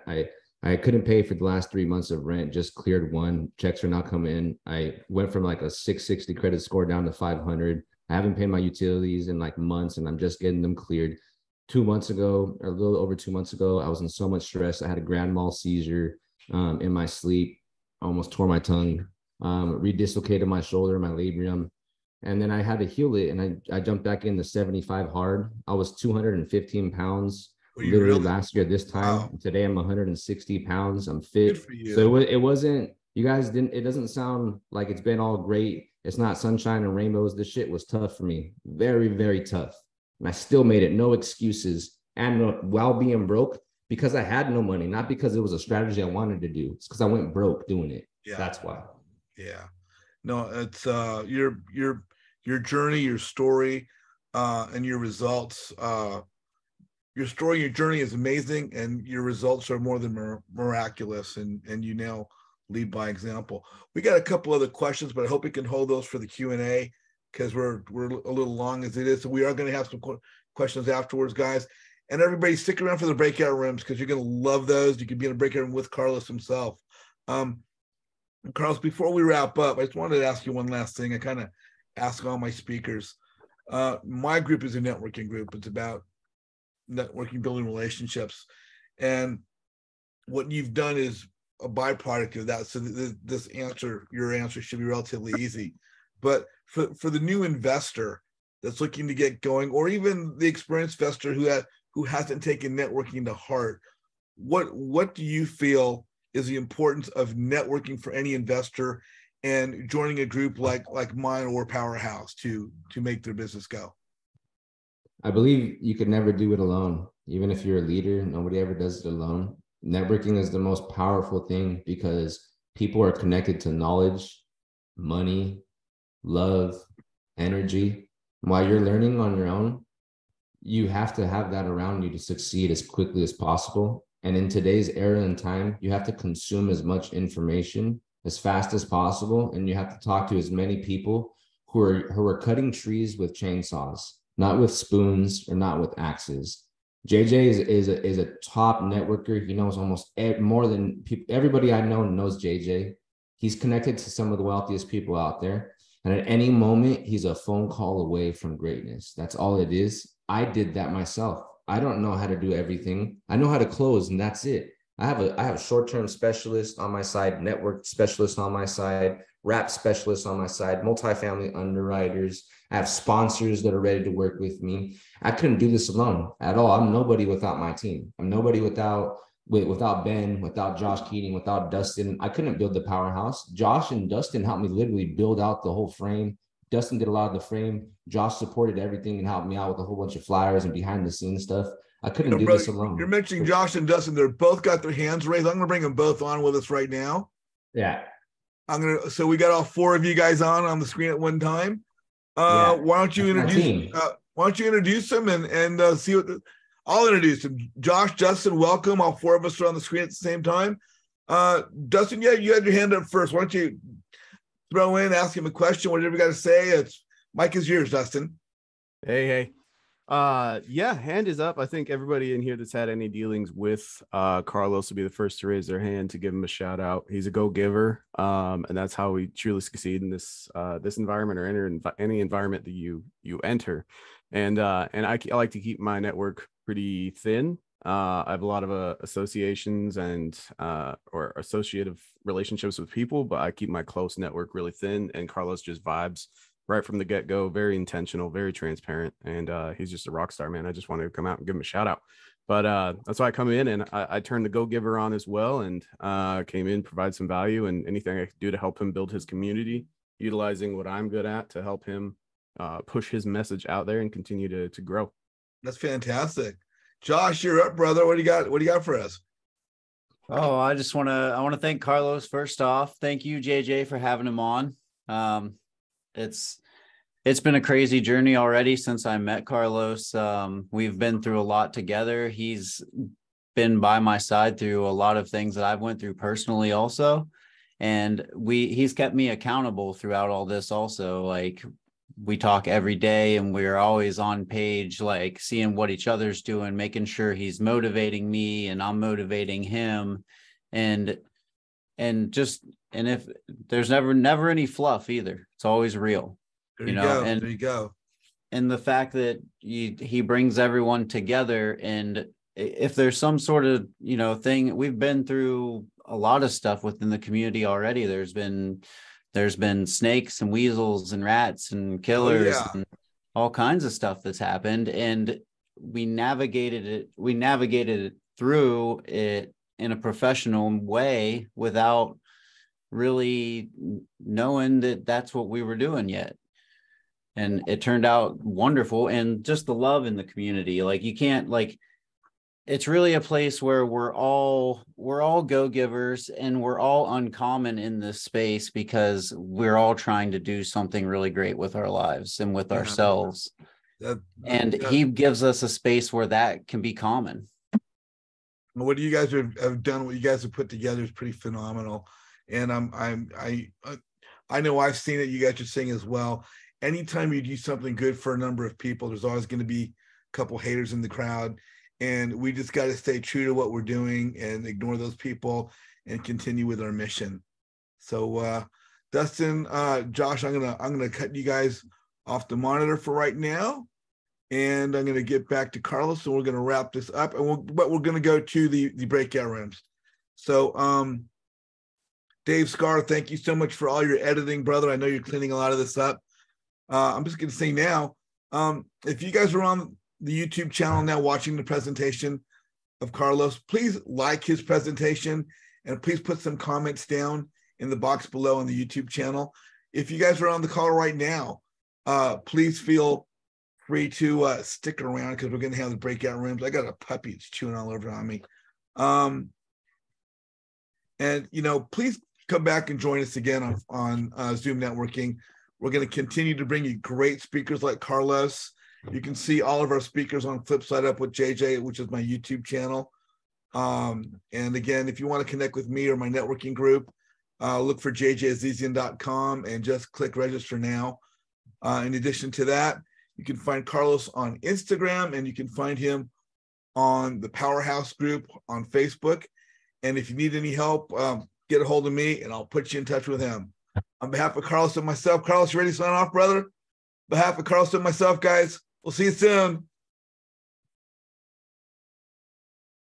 I couldn't pay for the last 3 months of rent. Just cleared one. Checks are not coming in. I went from like a 660 credit score down to 500. I haven't paid my utilities in like months, and I'm just getting them cleared. 2 months ago, or a little over 2 months ago, I was in so much stress. I had a grand mal seizure in my sleep. I almost tore my tongue, redislocated my shoulder, my labrum. And then I had to heal it. And I jumped back into 75 hard. I was 215 pounds literally last year this time. Wow. Today I'm 160 pounds. I'm fit. So it wasn't, you guys didn't, it doesn't sound like it's been all great. It's not sunshine and rainbows. This shit was tough for me. Very, very tough. And I still made it, no excuses. And while being broke, because I had no money, not because it was a strategy I wanted to do. It's because I went broke doing it. Yeah. That's why. Yeah. No, it's your journey, your story, and your results. Your story, your journey is amazing, and your results are more than miraculous. And you now lead by example. We got a couple other questions, but I hope we can hold those for the Q&A, because we're a little long as it is. So we are going to have some questions afterwards, guys. And everybody stick around for the breakout rooms, because you're going to love those. You can be in a breakout room with Carlos himself. Carlos, before we wrap up, I just wanted to ask you one last thing. I kind of ask all my speakers. My group is a networking group. It's about networking, building relationships. And what you've done is a byproduct of that. So your answer should be relatively easy. But for the new investor that's looking to get going, or even the experienced investor who hasn't taken networking to heart, what do you feel is the importance of networking for any investor and joining a group like mine or Powerhouse to make their business go? I believe you could never do it alone. Even if you're a leader, nobody ever does it alone. Networking is the most powerful thing, because people are connected to knowledge, money, love, energy. While you're learning on your own, you have to have that around you to succeed as quickly as possible. And in today's era and time, you have to consume as much information as fast as possible. And you have to talk to as many people who are cutting trees with chainsaws, not with spoons or not with axes. JJ is a top networker. He knows almost more than everybody I know knows JJ. He's connected to some of the wealthiest people out there. And at any moment, he's a phone call away from greatness. That's all it is. I did that myself. I don't know how to do everything. I know how to close, and that's it. I have a short-term specialist on my side, network specialist on my side, rap specialist on my side, multifamily underwriters. I have sponsors that are ready to work with me. I couldn't do this alone at all. I'm nobody without my team. I'm nobody without Ben, without Josh Keating, without Dustin. I couldn't build the Powerhouse. Josh and Dustin helped me literally build out the whole frame. Dustin did a lot of the frame. Josh supported everything and helped me out with a whole bunch of flyers and behind the scenes stuff. I couldn't do this alone. You're mentioning Josh and Dustin. They're both got their hands raised. I'm going to bring them both on with us right now. Yeah. So we got all four of you guys on the screen at one time. Why don't you introduce them and see what I'll introduce them. Josh, Justin, welcome. All four of us are on the screen at the same time. Dustin, yeah, you had your hand up first. Why don't you throw in, ask him a question, whatever you got to say. It's Mike is yours, Dustin. Hey. Yeah, hand is up. I think everybody in here that's had any dealings with Carlos will be the first to raise their hand to give him a shout out. He's a go-giver, and that's how we truly succeed in this environment or enter any environment that you enter. And I like to keep my network pretty thin. I have a lot of associations and or associative relationships with people, but I keep my close network really thin. And Carlos just vibes right from the get-go, very intentional, very transparent, and he's just a rock star, man. I just wanted to come out and give him a shout out. But that's why I come in, and I turned the go-giver on as well, and came in, provide some value, and anything I could do to help him build his community, utilizing what I'm good at to help him push his message out there and continue to grow. That's fantastic. Josh, you're up, brother. What do you got? What do you got for us? Oh, I want to thank Carlos first off. Thank you, JJ, for having him on. It's been a crazy journey already since I met Carlos. We've been through a lot together. He's been by my side through a lot of things that I've went through personally also. And he's kept me accountable throughout all this also. Like, we talk every day and we're always on page, like seeing what each other's doing, making sure he's motivating me and I'm motivating him. And if there's never any fluff either, it's always real, there you go. And the fact that he brings everyone together, and if there's some sort of, thing, we've been through a lot of stuff within the community already. There's been snakes and weasels and rats and killers and all kinds of stuff that's happened. And we navigated it through it in a professional way without really knowing that that's what we were doing yet. And it turned out wonderful. And just the love in the community, like, you can't, like, it's really a place where we're all go-givers, and we're all uncommon in this space because we're all trying to do something really great with our lives and with ourselves. He gives us a space where that can be common. What you guys have done, what you guys have put together is pretty phenomenal. And I know I've seen it. You guys are seeing as well. Anytime you do something good for a number of people, there's always going to be a couple haters in the crowd. And we just got to stay true to what we're doing and ignore those people and continue with our mission. So, Dustin, Josh, I'm gonna cut you guys off the monitor for right now, and I'm gonna get back to Carlos, and we're gonna wrap this up. But we're gonna go to the breakout rooms. So, Dave Scar, thank you so much for all your editing, brother. I know you're cleaning a lot of this up. I'm just gonna say now, if you guys are on the YouTube channel now watching the presentation of Carlos, please like his presentation and please put some comments down in the box below on the YouTube channel. If you guys are on the call right now, please feel free to stick around because we're going to have the breakout rooms. I got a puppy that's chewing all over on me. And, please come back and join us again on Zoom networking. We're going to continue to bring you great speakers like Carlos. You can see all of our speakers on Flipside Up with JJ, which is my YouTube channel. And again, if you want to connect with me or my networking group, look for jjazizian.com and just click register now. In addition to that, you can find Carlos on Instagram, and you can find him on the Powerhouse group on Facebook. And if you need any help, get a hold of me and I'll put you in touch with him. On behalf of Carlos and myself, Carlos, you ready to sign off, brother? On behalf of Carlos and myself, guys, we'll see you soon.